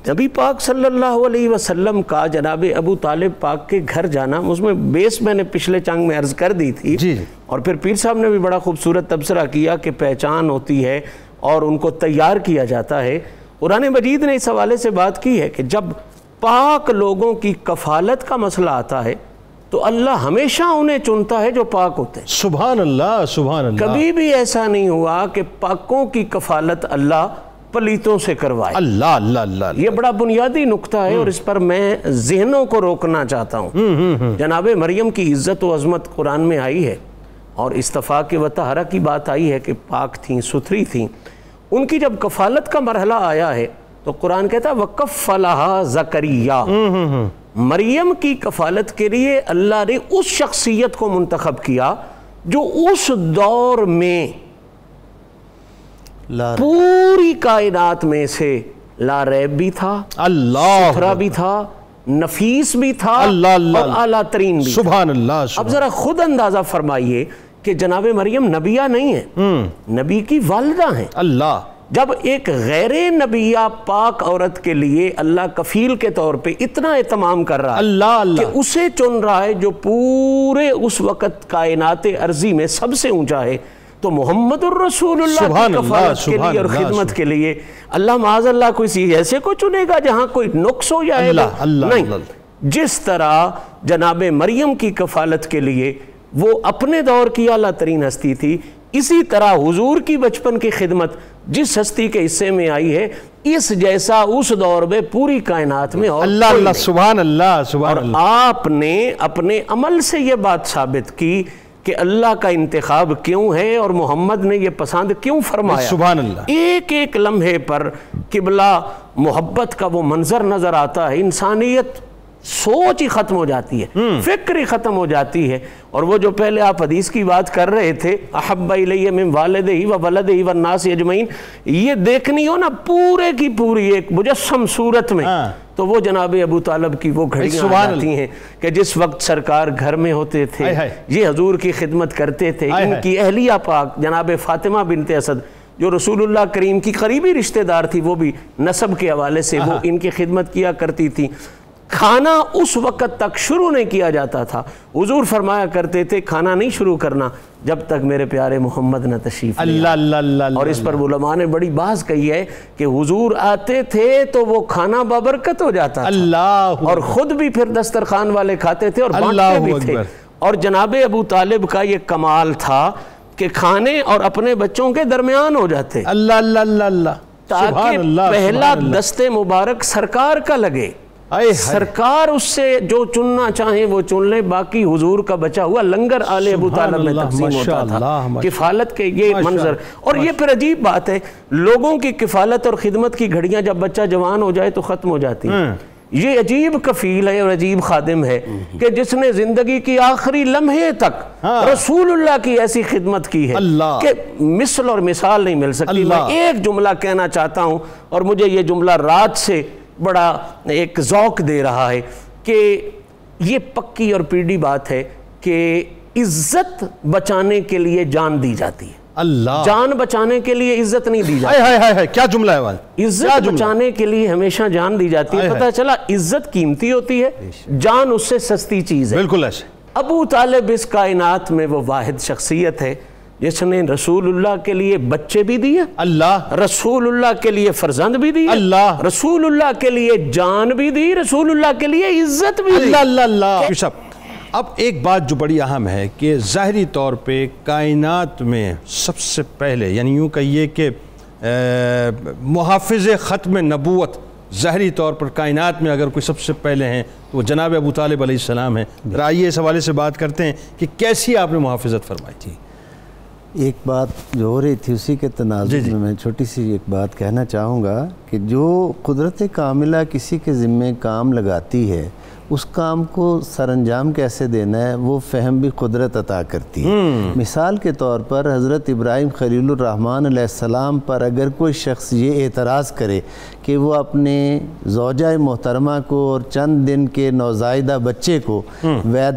نبی پاک صلی اللہ علیہ وسلم کا جناب ابو طالب پاک کے گھر جانا، اس میں بیس میں نے پچھلے چنگ میں عرض کر دی تھی، اور پھر پیر صاحب نے بھی بڑا خوبصورت تبصرہ کیا کہ پہچان ہوتی ہے اور ان کو تیار کیا جاتا ہے. قرآن مجید نے اس حوالے سے بات کی ہے کہ جب پاک لوگوں کی کفالت کا مسئلہ آتا ہے تو اللہ ہمیشہ انہیں چنتا ہے جو پاک ہوتے ہیں. سبحان اللہ سبحان اللہ. کبھی بھی ایسا نہیں ہوا کہ پاکوں کی کفالت اللہ پلیتوں سے کروائے. اللہ اللہ اللہ. یہ بڑا بنیادی نقطہ ہے اور اس پر میں ذہنوں کو روکنا چاہتا ہوں. جناب مریم کی عزت و عظمت قرآن میں آئی ہے اور استفاق و طہارہ کی بات آئی ہے کہ پاک تھیں، ستھری تھیں. ان کی جب کفالت کا مرحلہ آیا ہے تو قرآن کہتا ہے وَكَفَّلَهَا زَكَرِيَّا، مریم کی کفالت کے لیے اللہ نے اس شخصیت کو منتخب کیا جو اس دور میں پوری کائنات میں سے لا ریب بھی تھا، اللہ، ستھرا بھی تھا، نفیس بھی تھا، اللہ اور اعلیٰ ترین بھی. سبحان اللہ. اب ذرا خود اندازہ فرمائیے کہ جناب مریم نبیہ نہیں ہیں، نبی کی والدہ ہیں. اللہ. جب ایک غیر نبیہ پاک عورت کے لیے اللہ کفیل کے طور پہ اتنا اہتمام کر رہا ہے اللہ اللہ کہ اسے چن رہا ہے جو پورے اس وقت کائنات ارضی میں سب سے اونچا ہے، تو محمد الرسول اللہ کی کفالت کے لیے اور خدمت کے لیے اللہ معاذ اللہ کوئی ایسے کو چنے گا جہاں کوئی نقص ہو جائے گا؟ نہیں. جس طرح جناب مریم کی کفالت کے لیے وہ اپنے دور کی اعلیٰ ترین ہستی تھی، اسی طرح حضور کی بچپن کی خدمت جس ہستی کے حصے میں آئی ہے اس جیسا اس دور میں پوری کائنات میں اور اللہ اللہ. سبحان اللہ سبحان اللہ. اور آپ نے اپنے عمل سے یہ بات ثابت کی کہ اللہ کا انتخاب کیوں ہے اور محمد نے یہ پسند کیوں فرمایا. سبحان اللہ. ایک ایک لمحے پر قبلہ محبت کا وہ منظر نظر آتا ہے، انسانیت سوچ ہی ختم ہو جاتی ہے، فکر ہی ختم ہو جاتی ہے. اور وہ جو پہلے آپ حدیث کی بات کر رہے تھے احب الیہ من والدہ و ولدہ والناس اجمعین، یہ دیکھنی ہو نا پورے کی پوری ایک مجسم صورت میں، تو وہ جناب ابو طالب کی وہ گھڑیاں آ جاتی ہیں کہ جس وقت سرکار گھر میں ہوتے تھے یہ حضور کی خدمت کرتے تھے. ان کی اہلیہ پاک جناب فاطمہ بنت اسد جو رسول اللہ کریم کی قریبی رشتہ دار تھی، وہ بھی نسب کے حوالے سے وہ ان کی خدمت کیا کرتی تھی. کھانا اس وقت تک شروع نہیں کیا جاتا تھا. حضور فرمایا کرتے تھے کھانا نہیں شروع کرنا جب تک میرے پیارے محمد نہ تشریف لے آئے. اللہ اور اس پر علماء نے بڑی بحث کہی ہے کہ حضور آتے تھے تو وہ کھانا بابرکت ہو جاتا تھا, اللہ اور خود بھی پھر دسترخوان والے کھاتے تھے اور بانٹتے بھی تھے. اور جناب ابو طالب کا یہ کمال تھا کہ کھانے اور اپنے بچوں کے درمیان ہو جاتے, اللہ تاکہ پہلا دست مبارک سرکار کا لگے, سرکار اس سے جو چننا چاہیں وہ چن لیں, باقی حضور کا بچا ہوا لنگر آل ابو طالب میں تقسیم ہوتا تھا. کفالت کے یہ منظر, اور یہ پھر عجیب بات ہے, لوگوں کی کفالت اور خدمت کی گھڑیاں جب بچہ جوان ہو جائے تو ختم ہو جاتی ہیں. یہ عجیب کفیل ہے اور عجیب خادم ہے کہ جس نے زندگی کی آخری لمحے تک رسول اللہ کی ایسی خدمت کی ہے کہ مثل اور مثال نہیں مل سکتی. میں ایک جملہ کہنا چاہتا ہوں, اور مجھے یہ جملہ رات سے بڑا ایک ذوق دے رہا ہے کہ یہ پکی اور پیڑھی بات ہے کہ عزت بچانے کے لیے جان دی جاتی ہے. اللہ, جان بچانے کے لیے عزت نہیں دی جاتی. کیا جملہ ہے والد, عزت بچانے کے لیے ہمیشہ جان دی جاتی ہے. پتہ چلا عزت قیمتی ہوتی ہے, جان اس سے سستی چیز ہے. بالکل ایسے. ابو طالب اس کائنات میں وہ واحد شخصیت ہے جس نے رسول اللہ کے لیے بچے بھی دیے, اللہ, رسول اللہ کے لیے فرزند بھی دیے, اللہ, رسول اللہ کے لیے جان بھی دی, رسول اللہ کے لیے عزت بھی دی. اللہ. اب ایک بات جو بڑی اہم ہے کہ ظاہری طور پہ کائنات میں سب سے پہلے, یعنی یوں کہیے کہ محافظ ختم نبوت ظاہری طور پر کائنات میں اگر کوئی سب سے پہلے ہیں تو وہ جناب ابو طالب علیہ السلام ہیں. آئیے اس حوالے سے بات کرتے ہیں کہ کیسی آپ نے محافظت فرمائی تھی. ایک بات جو ہو رہی تھی اسی کے تناظر میں چھوٹی سی ایک بات کہنا چاہوں گا کہ جو قدرت کاملہ کسی کے ذمے کام لگاتی ہے اس کام کو سر انجام کیسے دینا ہے وہ فہم بھی قدرت عطا کرتی ہے. مثال کے طور پر حضرت ابراہیم خلیل الرحمن علیہ السلام پر اگر کوئی شخص یہ اعتراض کرے کہ وہ اپنے زوجہ محترمہ کو اور چند دن کے نوزائیدہ بچے کو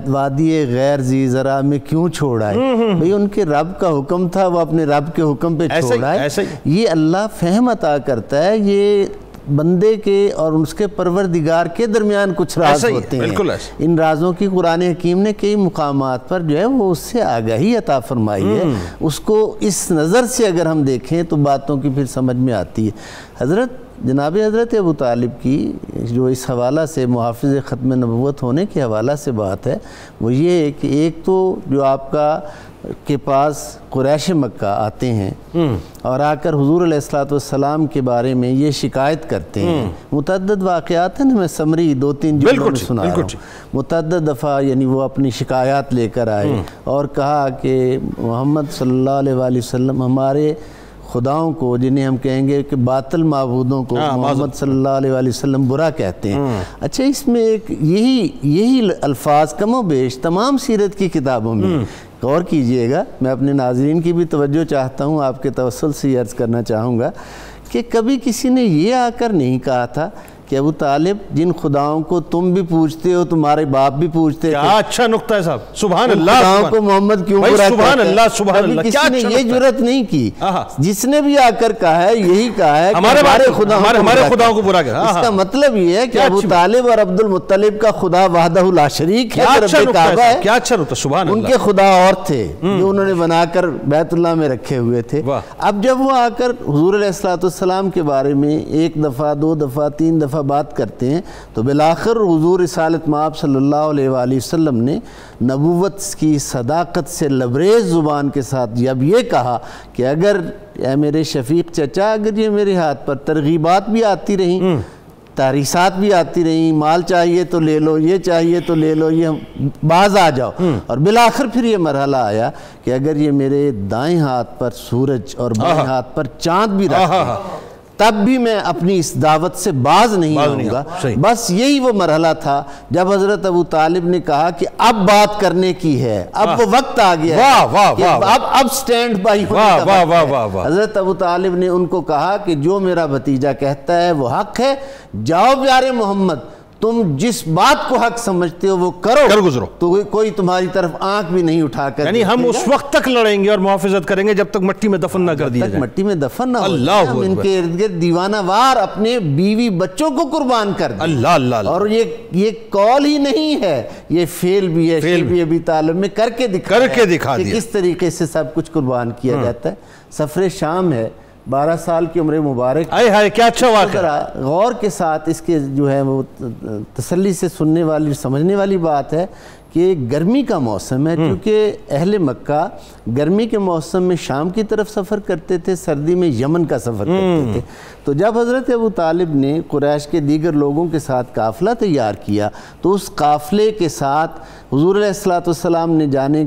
وادی غیر ذی زرع میں کیوں چھوڑائے, بھئی ان کے رب کا حکم تھا, وہ اپنے رب کے حکم پہ چھوڑائے. یہ اللہ فہم عطا کرتا ہے. یہ بندے کے اور اس کے پروردگار کے درمیان کچھ راز ہوتے ہیں. ان رازوں کی قرآن حکیم نے کئی مقامات پر جو ہے وہ اس سے آگاہی عطا فرمائی ہے. اس کو اس نظر سے اگر ہم دیکھیں تو باتوں کی پھر سمجھ میں آتی ہے. حضرت ابو طالب کی جو اس حوالہ سے محافظ ختم نبوت ہونے کے حوالہ سے بات ہے وہ یہ ہے کہ ایک تو جو آپ کے پاس قریش مکہ آتے ہیں اور آ کر حضور علیہ السلام کے بارے میں یہ شکایت کرتے ہیں. متعدد واقعات ہیں, میں سمری 2-3 جملوں میں سنا رہا ہوں. متعدد دفعہ یعنی وہ اپنی شکایات لے کر آئے اور کہا کہ محمد صلی اللہ علیہ وآلہ وسلم ہمارے خداؤں کو, جنہیں ہم کہیں گے کہ باطل معبودوں کو محمد صلی اللہ علیہ وآلہ وسلم برا کہتے ہیں. اچھا, اس میں ایک یہی الفاظ کم و بیش تمام سیرت کی کتابوں میں غور کیجئے گا. میں اپنے ناظرین کی بھی توجہ چاہتا ہوں, آپ کے توسل سے عرض کرنا چاہوں گا کہ کبھی کسی نے یہ آ کر نہیں کہا تھا کہ ابو طالب جن خداؤں کو تم بھی پوجتے ہو تمہارے باپ بھی پوجتے کیا اچھا نقطہ ہے صاحب, سبحان اللہ. خداؤں کو محمد کیوں برا کہتا ہے, سبحان اللہ, سبحان اللہ. کسی نے یہ جرت نہیں کی. جس نے بھی آ کر کہا ہے یہی کہا ہے ہمارے خداؤں کو برا کہتا ہے. اس کا مطلب یہ ہے کہ ابو طالب اور عبد المطلب کا خدا وحدہ لا شریک ہے, رب کعبہ ہے. کیا اچھا نقطہ, سبحان اللہ. ان کے خدا اور تھے جو انہوں نے بنا کر بیت اللہ میں رکھے ہوئے تھے. اب جب وہ آ کر حضور علیہ السلام کے بارے میں 1 دفعہ 2 دفعہ 3 دفعہ بات کرتے ہیں تو بالآخر حضور رسالت مآب صلی اللہ علیہ وآلہ وسلم نے نبوت کی صداقت سے لبریز زبان کے ساتھ جب یہ کہا کہ اگر اے میرے شفیق چچا, اگر یہ میرے ہاتھ پر ترغیبات بھی آتی رہیں, تحریصات بھی آتی رہیں, مال چاہیے تو لے لو, یہ چاہیے تو لے لو, یہ باز آ جاؤ, اور بالآخر پھر یہ مرحلہ آیا کہ اگر یہ میرے دائیں ہاتھ پر سورج اور بائیں ہاتھ پر چاند بھی رکھتے تب بھی میں اپنی اس دعوت سے باز نہیں آؤں گا. بس یہی وہ مرحلہ تھا جب حضرت ابو طالب نے کہا کہ اب بات کرنے کی ہے, اب وہ وقت آ گیا ہے, اب سٹینڈ بائی ہونے کا وقت ہے. حضرت ابو طالب نے ان کو کہا کہ جو میرا بھتیجا کہتا ہے وہ حق ہے, جاؤ پیارے محمد تم جس بات کو حق سمجھتے ہو وہ کر گزرو، تو کوئی تمہاری طرف آنکھ بھی نہیں اٹھا کر یعنی ہم اس وقت تک لڑیں گے اور محافظت کریں گے جب تک مٹی میں دفن نہ کر دیا جائے، مٹی میں دفن نہ ہو اللہ جائے۔ ہم اکبر، ان کے ارد گرد دیوانہ وار اپنے بیوی بچوں کو قربان کر دیں، اللہ اللہ اللہ، اور یہ قول ہی نہیں ہے، یہ فعل بھی ہے۔ شیخ ابی طالب میں کر کے دکھا دیا کہ کس طریقے سے سب کچھ قربان کیا جاتا ہے۔ سفر شام ہے، 12 سال کی عمر مبارک، ہائے کیا اچھا واقعہ، غور کے ساتھ اس کے جو ہے وہ تسلی سے سننے والی سمجھنے والی بات ہے کہ گرمی کا موسم ہے، کیونکہ اہل مکہ گرمی کے موسم میں شام کی طرف سفر کرتے تھے، سردی میں یمن کا سفر کرتے تھے۔ تو جب حضرت ابو طالب نے قریش کے دیگر لوگوں کے ساتھ قافلہ تیار کیا تو اس قافلے کے ساتھ حضور علیہ السلام نے جانے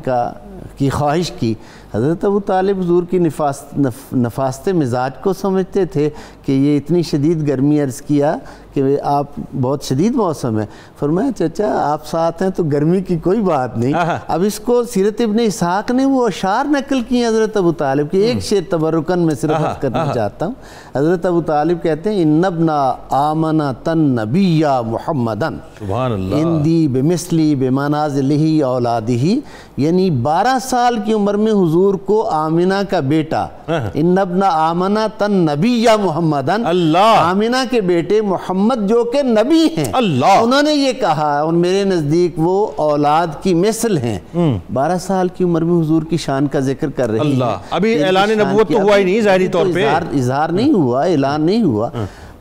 کی خواہش کی۔ حضرت ابو طالب حضور کی نفاست مزاج کو سمجھتے تھے کہ یہ اتنی شدید گرمی، عرض کیا کہ آپ بہت شدید موسم ہے، فرمایا چچا آپ ساتھ ہیں تو گرمی کی کوئی بات نہیں۔ اب اس کو سیرت ابن اسحاق نے وہ اشعار نقل کی حضرت ابو طالب کی، ایک شعر تبرکن میں صرف عرض کرنا چاہتا ہوں۔ حضرت ابو طالب کہتے ہیں ان ابنا آمنا تن نبی محمدن سبحان اللہ، اندی بمثلی بمنازلہ اولادہ، یعنی 12 سال کی عمر میں حضور کو آمنہ کا بیٹا، ان ابن آمنہ تن نبی محمدن، آمنہ کے بیٹے محمد جو کہ نبی ہیں، انہوں نے یہ کہا اور میرے نزدیک وہ اولاد کی مثل ہیں۔ 12 سال کی عمر میں حضور کی شان کا ذکر کر رہی ہیں، ابھی اعلان نبوت تو ہوا ہی نہیں ظاہری طور پہ، اظہار نہیں ہوا، اعلان نہیں ہوا۔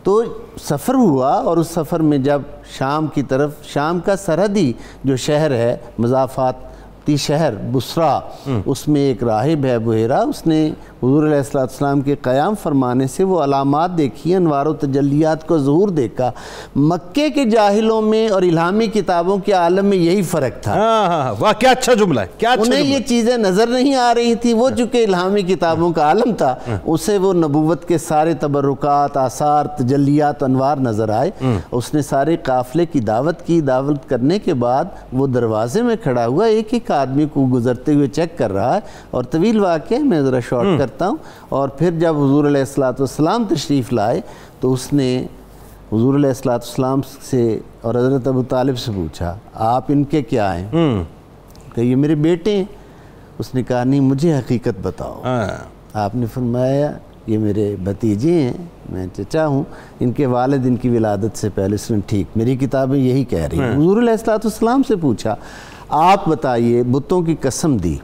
تو سفر ہوا اور اس سفر میں جب شام کی طرف، شام کا سرحدی جو شہر ہے مضافاتی شہر بصرہ، اس میں ایک راہب ہے بحیرہ، اس نے حضور علیہ السلام کے قیام فرمانے سے وہ علامات دیکھی، انوار و تجلیات کو ظہور دیکھا۔ مکے کے جاہلوں میں اور الہامی کتابوں کے عالم میں یہی فرق تھا۔ واہ کیا اچھا جملہ ہے، کیا اچھا انہیں یہ چیزیں نظر نہیں آ رہی تھی، وہ چونکہ الہامی کتابوں کا عالم تھا، اسے وہ نبوت کے سارے تبرکات، آثار، تجلیات، انوار نظر آئے۔ اس نے سارے قافلے کی دعوت کی، دعوت کرنے کے بعد وہ دروازے میں کھڑا ہوا، ایک ایک آدمی کو گزرتے ہوئے چیک کر رہا ہے، اور طویل واقعہ میں ذرا شارٹ کرتا ہوں۔ اور پھر جب حضور علیہ السلام تشریف لائے تو اس نے حضور علیہ السلام سے اور حضرت ابو طالب سے پوچھا آپ ان کے کیا ہیں؟ کہ یہ میرے بیٹے ہیں۔ اس نے کہا نہیں مجھے حقیقت بتاؤ۔ آپ نے فرمایا یہ میرے بھتیجے ہیں، میں چچا ہوں، ان کے والد ان کی ولادت سے پہلے۔ اس نے ٹھیک، میری کتابیں یہی کہہ رہی ہیں۔ حضور علیہ السلام سے پوچھا آپ بتائیے بتوں کی قسم دی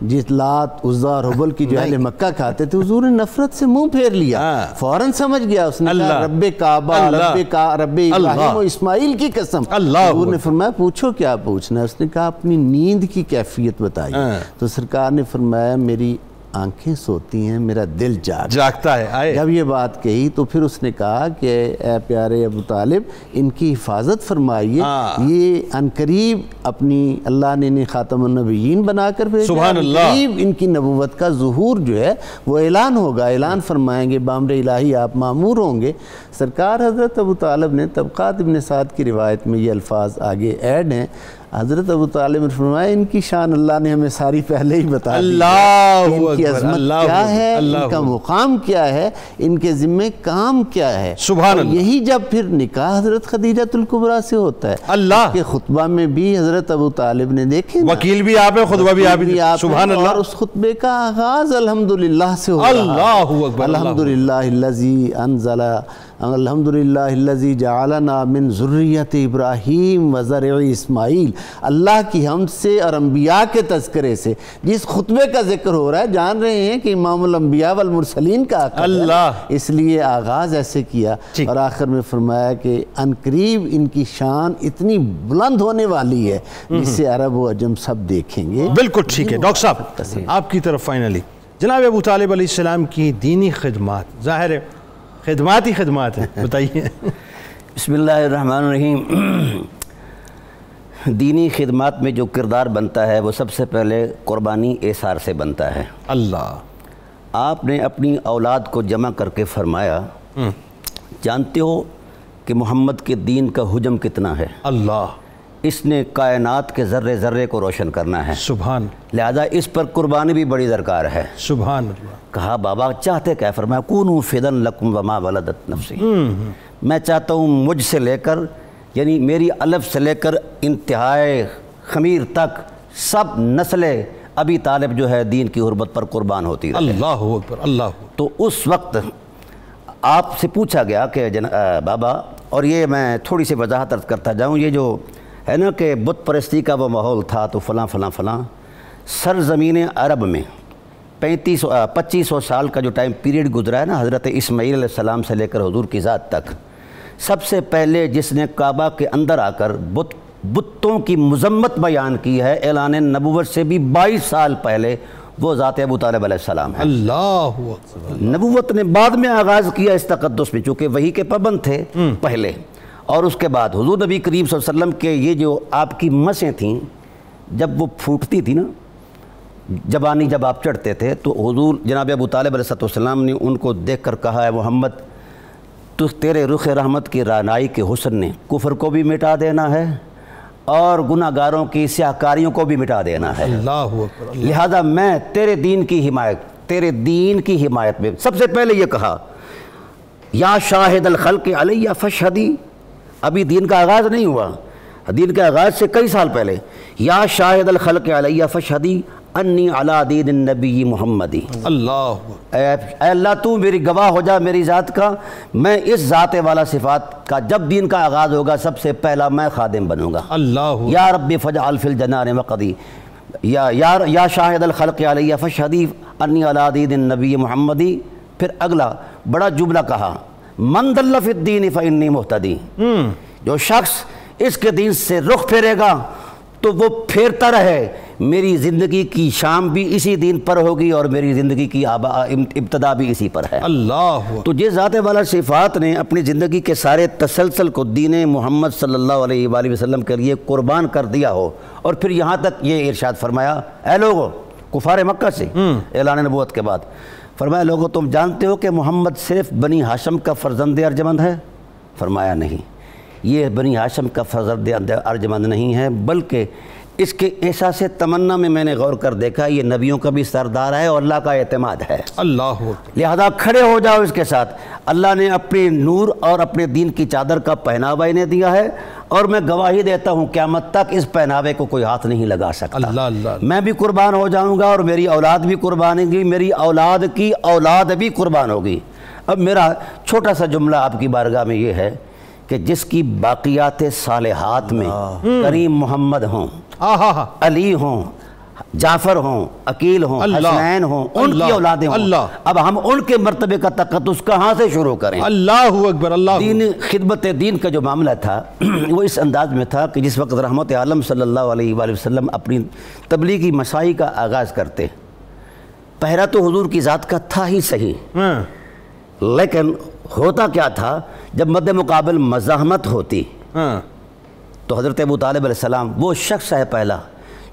جس لات عزا اور حبل کی جو اہل مکہ کھاتے تھے، حضور نے نفرت سے منہ پھیر لیا، فوراً سمجھ گیا۔ اس نے کہا رب کعبہ، رب ابراہیم و اسماعیل کی قسم۔ حضور نے فرمایا پوچھو کیا پوچھنا ہے؟ اس نے کہا اپنی نیند کی کیفیت بتائیے۔ تو سرکار نے فرمایا میری آنکھیں سوتی ہیں، میرا دل جاگتا ہے۔ جب یہ بات کہی تو پھر اس نے کہا کہ اے پیارے ابو طالب ان کی حفاظت فرمائیے، یہ عنقریب اپنی اللہ نے انہیں خاتم النبیین بنا کر بھیجا، عنقریب ان کی نبوت کا ظہور جو ہے وہ اعلان ہوگا، اعلان فرمائیں گے، بامر الہی آپ معمور ہوں گے۔ سرکار حضرت ابو طالب نے طبقات ابن سعد کی روایت میں یہ الفاظ آگے ایڈ ہیں، حضرت ابو طالب نے فرمایا ان کی شان اللہ نے ہمیں ساری پہلے ہی بتا دی، ان کی عظمت کیا ہے، ان کا مقام کیا ہے، ان کے ذمہ کام کیا ہے۔ سبحان اللہ۔ یہی جب پھر نکاح حضرت خدیجۃ الکبریٰ سے ہوتا ہے، اللہ کے خطبہ میں بھی حضرت ابو طالب نے دیکھے وکیل بھی آپ ہیں، خطبہ بھی آپ ہیں، سبحان اللہ، اور اس خطبے کا آغاز الحمدللہ سے ہو رہا ہے۔ الحمدللہ الذی انزل، الحمدللہ الذی جعلنا من ذریۃ ابراہیم و زرع اسماعیل، اللہ کی حمد سے اور انبیاء کے تذکرے سے جس خطبے کا ذکر ہو رہا ہے، جان رہے ہیں کہ امام الانبیاء والمرسلین کا عقد ہے، اس لیے آغاز ایسے کیا اور آخر میں فرمایا کہ عنقریب ان کی شان اتنی بلند ہونے والی ہے جسے عرب و عجم سب دیکھیں گے۔ بالکل ٹھیک ہے ڈاکٹر صاحب، آپ کی طرف فائنلی جناب ابو طالب علیہ السلام کی دینی خدمات، ظاہر ہے خدمات ہی خدمات ہیں، بتائیے۔ بسم اللہ الرحمن الرحیم۔ دینی خدمات میں جو کردار بنتا ہے وہ سب سے پہلے قربانی ایثار سے بنتا ہے۔ اللہ، آپ نے اپنی اولاد کو جمع کر کے فرمایا جانتے ہو کہ محمد کے دین کا حجم کتنا ہے؟ اللہ، اس نے کائنات کے ذرے ذرے کو روشن کرنا ہے، سبحان، لہذا اس پر قربانی بھی بڑی درکار ہے۔ سبحان اللہ۔ کہا بابا چاہتے کیا؟ فرمایا کونوا فدن لکم وما ولدت نفسی، میں چاہتا ہوں مجھ سے لے کر یعنی میری الف سے لے کر انتہائے خمیر تک سب نسلیں ابی طالب جو ہے دین کی حرمت پر قربان ہوتی رہی. اللہ اکبر اللہ اکبر. تو اس وقت آپ سے پوچھا گیا کہ بابا، اور یہ میں تھوڑی سی وضاحت عرض کرتا جاؤں، یہ جو ہے نا کہ بت پرستی کا وہ ماحول تھا تو فلاں فلاں فلاں، سرزمین عرب میں 2500 سال کا جو ٹائم پیریڈ گزرا ہے نا حضرت اسماعیل علیہ السلام سے لے کر حضور کی ذات تک، سب سے پہلے جس نے کعبہ کے اندر آ کر بتوں کی مذمت بیان کی ہے اعلان نبوت سے بھی 22 سال پہلے، وہ ذات ابو طالب علیہ السلام ہے. اللہ اکبر. نبوت نے بعد میں آغاز کیا اس تقدس میں، چونکہ وحی کے پابند تھے پہلے، اور اس کے بعد حضور نبی کریم صلی اللہ علیہ وسلم کے یہ جو آپ کی مسیں تھیں جب وہ پھوٹتی تھی نا، جبانی جب آپ چڑھتے تھے تو حضور جناب ابو طالب علیہ السلام نے ان کو دیکھ کر کہا ہے محمد تو تیرے رخ رحمت کی رعنائی کے حسن نے کفر کو بھی مٹا دینا ہے اور گناہ گاروں کی سیاہکاریوں کو بھی مٹا دینا ہے. اللہ اکبر. لہذا میں تیرے دین کی حمایت میں سب سے پہلے یہ کہا یا شاہد الخلق علیہ فشہدی. ابھی دین کا آغاز نہیں ہوا، دین کے آغاز سے کئی سال پہلے، یا شاہد الخلق علیہ فشہدی انی علی دین النبی محمدی. اللہ اے اللہ تو میری گواہ ہو جا میری ذات کا، میں اس ذات والا صفات کا جب دین کا آغاز ہوگا سب سے پہلا میں خادم بنوں گا. اللہ یا رب فجعل فی الجنان مقدی، یا شاہد الخلق علیہ فشہدی انی علی دین النبی محمدی. پھر اگلا بڑا جملہ کہا من دل فی الدین فانی مہتدی. جو شخص اس کے دین سے رخ پھیرے گا تو وہ پھیرتا رہے، میری زندگی کی شام بھی اسی دین پر ہوگی اور میری زندگی کی ابتدا بھی اسی پر ہے. اللہ. تو جس ذات والا صفات نے اپنی زندگی کے سارے تسلسل کو دین محمد صلی اللہ علیہ وآلہ وسلم کے لیے قربان کر دیا ہو، اور پھر یہاں تک یہ ارشاد فرمایا اے لوگو کفار مکہ سے اعلان نبوت کے بعد فرمایا لوگو تم جانتے ہو کہ محمد صرف بنی ہاشم کا فرزند ارجمند ہے؟ فرمایا نہیں، یہ بنی ہاشم کا فرزند ارجمند نہیں ہے، بلکہ اس کے احساس تمنا میں نے غور کر دیکھا یہ نبیوں کا بھی سردار ہے اور اللہ کا اعتماد ہے. اللہ. لہذا کھڑے ہو جاؤ اس کے ساتھ. اللہ نے اپنے نور اور اپنے دین کی چادر کا پہناوا انہیں دیا ہے، اور میں گواہی دیتا ہوں قیامت تک اس پہناوے کو کوئی ہاتھ نہیں لگا سکتا. اللہ اللہ. میں بھی قربان ہو جاؤں گا اور میری اولاد بھی قربان ہوگی، میری اولاد کی اولاد بھی قربان ہوگی. اب میرا چھوٹا سا جملہ آپ کی بارگاہ میں یہ ہے کہ جس کی باقیات صالحات میں کریم محمد ہوں، علی ہوں، جعفر ہوں، عقیل ہوں، حسنین ہوں، ان کی اولادیں ہوں، اب ہم ان کے مرتبے کا تقدس کہاں سے شروع کریں؟ اللہ اکبر. اللہ. دین خدمت دین کا جو معاملہ تھا وہ اس انداز میں تھا کہ جس وقت رحمت عالم صلی اللہ علیہ وآلہ وسلم اپنی تبلیغی مساعی کا آغاز کرتے، پہلا تو حضور کی ذات کا تھا ہی صحیح، لیکن ہوتا کیا تھا جب مد مقابل مزاحمت ہوتی تو حضرت ابو طالب علیہ السلام وہ شخص ہے پہلا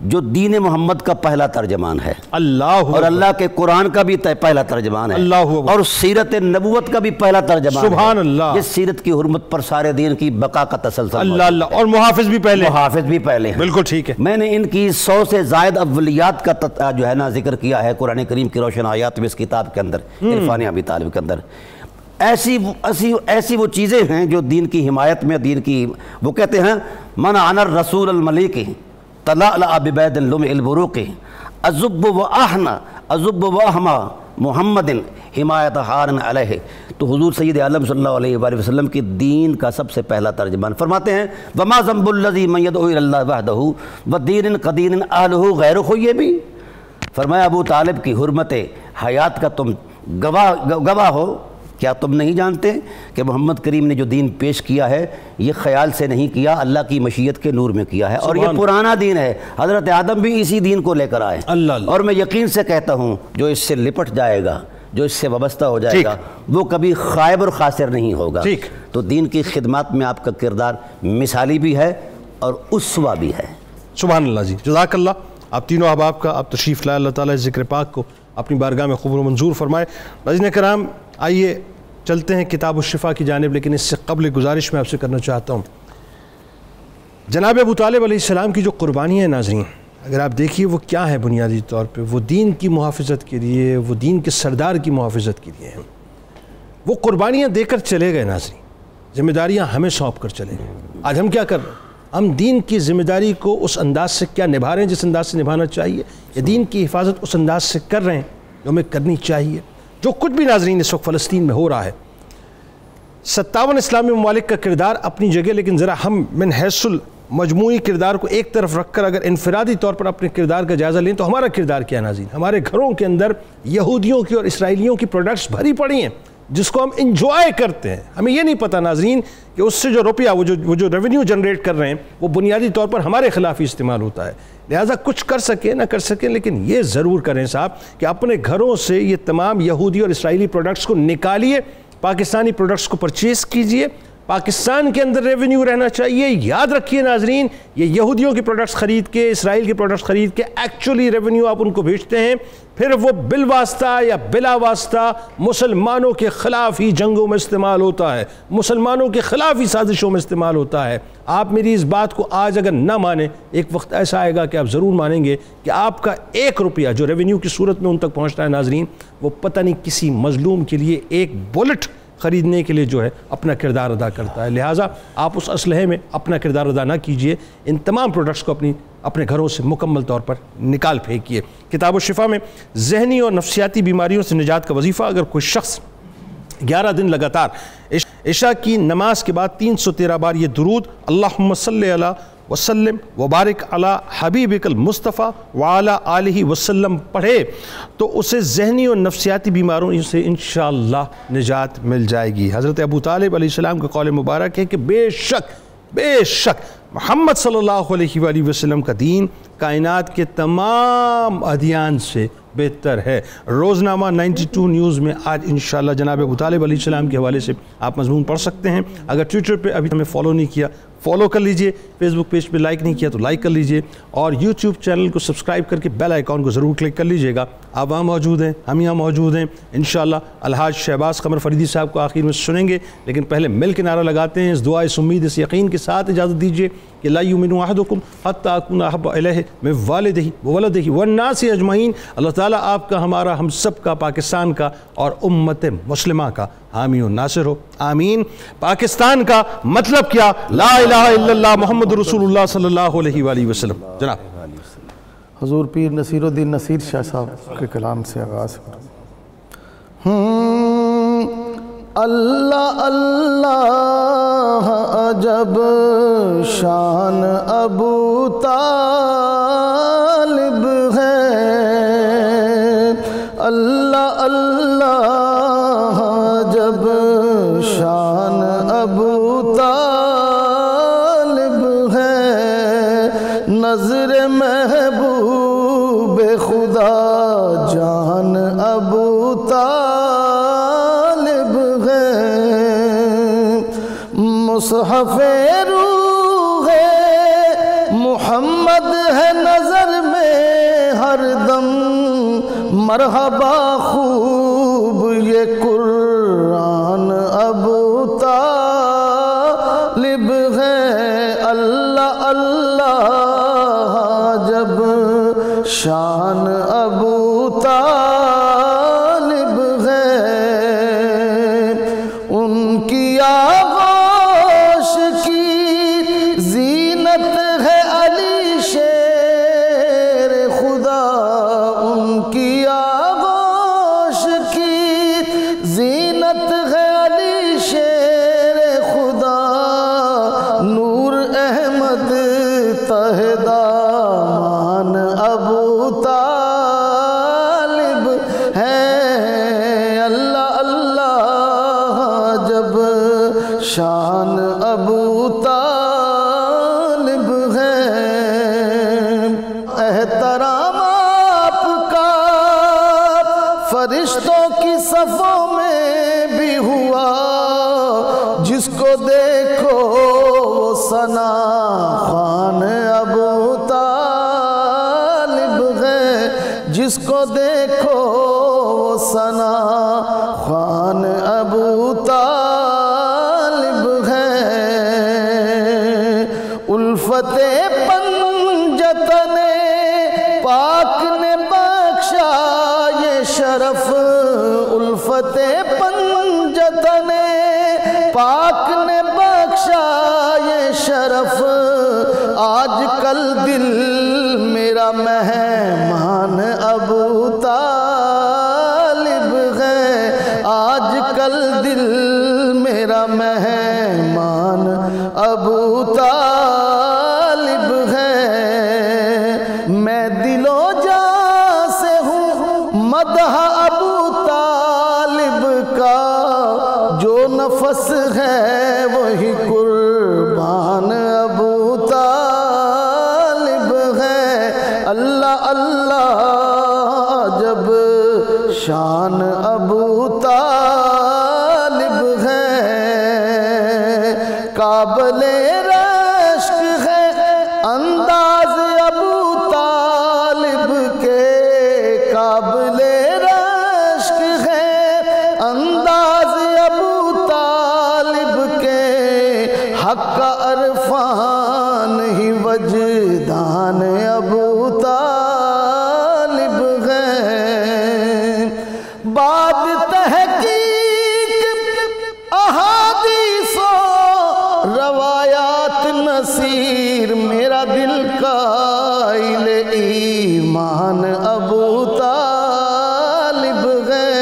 جو دین محمد کا پہلا ترجمان ہے، اللہ، اور اللہ کے قرآن کا بھی پہلا ترجمان ہے، اللہ، اور سیرت نبوت کا بھی پہلا ترجمان ہے، سبحان اللہ، جس سیرت کی حرمت پر سارے دین کی بقا کا تسلسل، اللہ اللہ، اور محافظ بھی پہلے، محافظ بھی پہلے ہیں. بالکل ٹھیک ہے. میں نے ان کی 100 سے زائد اولیات کا جو ہے نا ذکر کیا ہے قرآن کریم کی روشن آیات میں اس کتاب کے اندر، عرفان ابی طالب کے اندر. ایسی وہ چیزیں ہیں جو دین کی حمایت میں، دین کی، وہ کہتے ہیں من عن الرسول الملیک تلألأ ببید لمع البروق ازب و احنا ازب و احما محمد حمایت حارن علیہ. تو حضور سید عالم صلی اللہ علیہ وآلہ وسلم کی دین کا سب سے پہلا ترجمان فرماتے ہیں وما ذنب الذی من یدعو الی اللہ وحدہ ودین قدین اہلہ غیر خیبی. فرمایا ابو طالب کی حرمت حیات کا تم گواہ ہو، کیا تم نہیں جانتے کہ محمد کریم نے جو دین پیش کیا ہے یہ خیال سے نہیں کیا، اللہ کی مشیت کے نور میں کیا ہے، اور یہ پرانا دین ہے، حضرت آدم بھی اسی دین کو لے کر آئے. اور میں یقین سے کہتا ہوں جو اس سے لپٹ جائے گا، جو اس سے وابستہ ہو جائے گا، وہ کبھی خائب اور خاسر نہیں ہوگا. تو دین کی خدمات میں آپ کا کردار مثالی بھی ہے اور اسوہ بھی ہے. سبحان اللہ جی، جزاک اللہ. آپ تینوں احباب کا آپ تشریف لائے، اللہ تعالیٰ ذکر پاک کو اپنی بارگاہ میں قبول و منظور فرمائے. ناظرین کرام، آئیے چلتے ہیں کتاب الشفا کی جانب، لیکن اس سے قبل گزارش میں آپ سے کرنا چاہتا ہوں، جناب ابو طالب علیہ السلام کی جو قربانیاں ہیں ناظرین، اگر آپ دیکھیے وہ کیا ہے بنیادی طور پہ، وہ دین کی محافظت کے لیے، وہ دین کے سردار کی محافظت کے لیے ہیں. وہ قربانیاں دے کر چلے گئے ناظرین. ذمہ داریاں ہمیں سونپ کر چلیں. آج ہم کیا کر رہے ہیں؟ ہم دین کی ذمہ داری کو اس انداز سے کیا نبھا رہے ہیں جس انداز سے نبھانا چاہیے، یا دین کی حفاظت اس انداز سے کر رہے ہیں جو ہمیں کرنی چاہیے؟ جو کچھ بھی ناظرین اس وقت فلسطین میں ہو رہا ہے، 57 اسلامی ممالک کا کردار اپنی جگہ، لیکن ذرا ہم من حیث مجموعی کردار کو ایک طرف رکھ کر اگر انفرادی طور پر اپنے کردار کا جائزہ لیں تو ہمارا کردار کیا ناظرین؟ ہمارے گھروں کے اندر یہودیوں کی اور اسرائیلیوں کی پروڈکٹس بھری پڑی ہیں جس کو ہم انجوائے کرتے ہیں. ہمیں یہ نہیں پتہ ناظرین کہ اس سے جو روپیہ وہ جو ریونیو جنریٹ کر رہے ہیں وہ بنیادی طور پر ہمارے خلاف ہی استعمال ہوتا ہے. لہٰذا کچھ کر سکیں نہ کر سکیں، لیکن یہ ضرور کریں صاحب کہ اپنے گھروں سے یہ تمام یہودی اور اسرائیلی پروڈکٹس کو نکالیے، پاکستانی پروڈکٹس کو پرچیز کیجئے. پاکستان کے اندر ریونیو رہنا چاہیے. یاد رکھیے ناظرین، یہ یہودیوں کی پروڈکٹس خرید کے، اسرائیل کی پروڈکٹس خرید کے ایکچولی ریونیو آپ ان کو بھیجتے ہیں، پھر وہ بالواسطہ یا بلا واسطہ مسلمانوں کے خلاف ہی جنگوں میں استعمال ہوتا ہے، مسلمانوں کے خلاف ہی سازشوں میں استعمال ہوتا ہے. آپ میری اس بات کو آج اگر نہ مانیں، ایک وقت ایسا آئے گا کہ آپ ضرور مانیں گے کہ آپ کا 1 روپیہ جو ریونیو کی صورت میں ان تک پہنچتا ہے ناظرین، وہ پتہ نہیں کسی مظلوم کے لیے ایک بلٹ خریدنے کے لیے جو ہے اپنا کردار ادا کرتا ہے. لہٰذا آپ اس اسلحے میں اپنا کردار ادا نہ کیجئے، ان تمام پروڈکٹس کو اپنے گھروں سے مکمل طور پر نکال پھینکیے. کتاب الشفا میں ذہنی اور نفسیاتی بیماریوں سے نجات کا وظیفہ. اگر کوئی شخص 11 دن لگاتار عشاء کی نماز کے بعد 313 بار یہ درود اللہم صلی علی وسلم وبارک علی حبیبک المصطفیٰ وعلی آلہ وسلم پڑھے تو اسے ذہنی اور نفسیاتی بیماریوں سے انشاءاللہ نجات مل جائے گی. حضرت ابو طالب علیہ السلام کا قول مبارک ہے کہ بے شک محمد صلی اللہ علیہ وآلہ وسلم کا دین کائنات کے تمام ادیان سے بہتر ہے. روزنامہ 92 نیوز میں آج انشاءاللہ جناب ابو طالب علیہ السلام کے حوالے سے آپ مضمون پڑھ سکتے ہیں. اگر ٹویٹر پہ ابھی ہمیں فالو نہیں کیا فالو کر لیجئے، فیس بک پیج پہ لائک نہیں کیا تو لائک کر لیجئے، اور یوٹیوب چینل کو سبسکرائب کر کے بیل آئیکن کو ضرور کلک کر لیجئے گا. آپ وہاں موجود ہیں، ہم یہاں موجود ہیں. انشاءاللہ الحاج شہباز قمر فریدی صاحب کو آخر میں سنیں گے، لیکن پہلے مل کے نعرہ لگاتے ہیں اس دعا، اس امید، اس یقین کے ساتھ اجازت دیجئے کہ لا یؤمن احدکم حتی اکون احب الیہ من والدہ وولدہ والناس اجمعین. اللہ تعالیٰ آپ کا، ہمارا، ہم سب کا، پاکستان کا اور امت مسلمہ کا حامی و ناصر ہو. آمین. پاکستان کا مطلب کیا؟ لا الہ الا اللہ محمد رسول اللہ صلی اللہ علیہ وآلہ وسلم. جناب حضور پیر نصیر الدین نصیر شاہ صاحب کے کلام سے آغاز کریں. اللہ اللہ عجب شان ابو طالب ہے، اللہ اللہ عجب شان ابو طالب ہے، نظر محبوب خدا جان ابو طالب ہے، مصحف روح محمد ہے نظر میں ہر دم، مرحبا خوب یہ قرآن ابو طالب ہے، اللہ اللہ جب شان ابو طالب ہے، ان کی آغوش کی زینت ہے علی شیر خدا، ان کی آغوش کی زینت ہے علی شیر خدا، نور احمد تہدامان ابو طالب ہے، اللہ اللہ جب شان ابو طالب ہے، احترام آپ کا فرشتوں کی صفوں میں بھی ہوا، جس کو دیکھو وہ ثنا خوان ابو طالب ہے، جس کو دیکھو وہ ثنا خوان ابو طالب ہے، الفت پنجتن پاک نے بخشا یہ شرف، الفت پنجتن پاک نے شرف آج کل دل میرا مہمان ابو طالب ہے، آج کل دل میرا مہمان ابو طالب ہے، میں دل و جاں سے ہوں مدح ابو طالب کا، جو نفس ہے وہی قربان ابو طالب ہے، اللہ اللہ جب شان ابو طالب ہے، قابل رشک ہے انداز ابو طالب کے، قابل رشک ہے انداز ابو طالب کے، حق عرفان ہی وجدان ابو طالب ہے، بعد تحقیق احادیث و روایات نصیر میرا دل قائل ایمان ابو طالب ہے،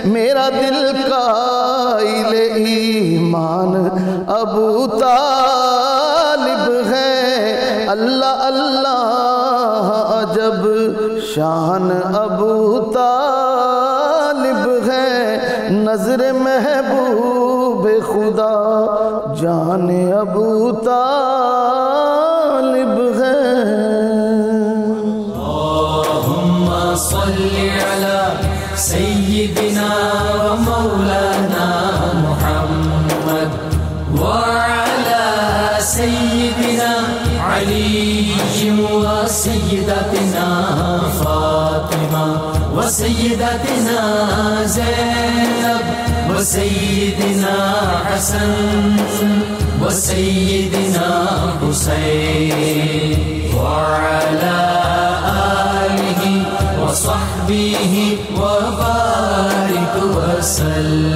میرا دل قائل ایمان ابو طالب ہے، اللہ اللہ عجب شان ابو طالب ہے، نظر محبوب خدا جان ابو طالب ہے۔ اللهم صل على سيدنا ومولانا محمد وعلى سيدنا علي وسيدتنا فاطمة وسيدتنا زينب وسيدنا حسن وسيدنا حسين وعلى آله وصحبه وبارك وسلم۔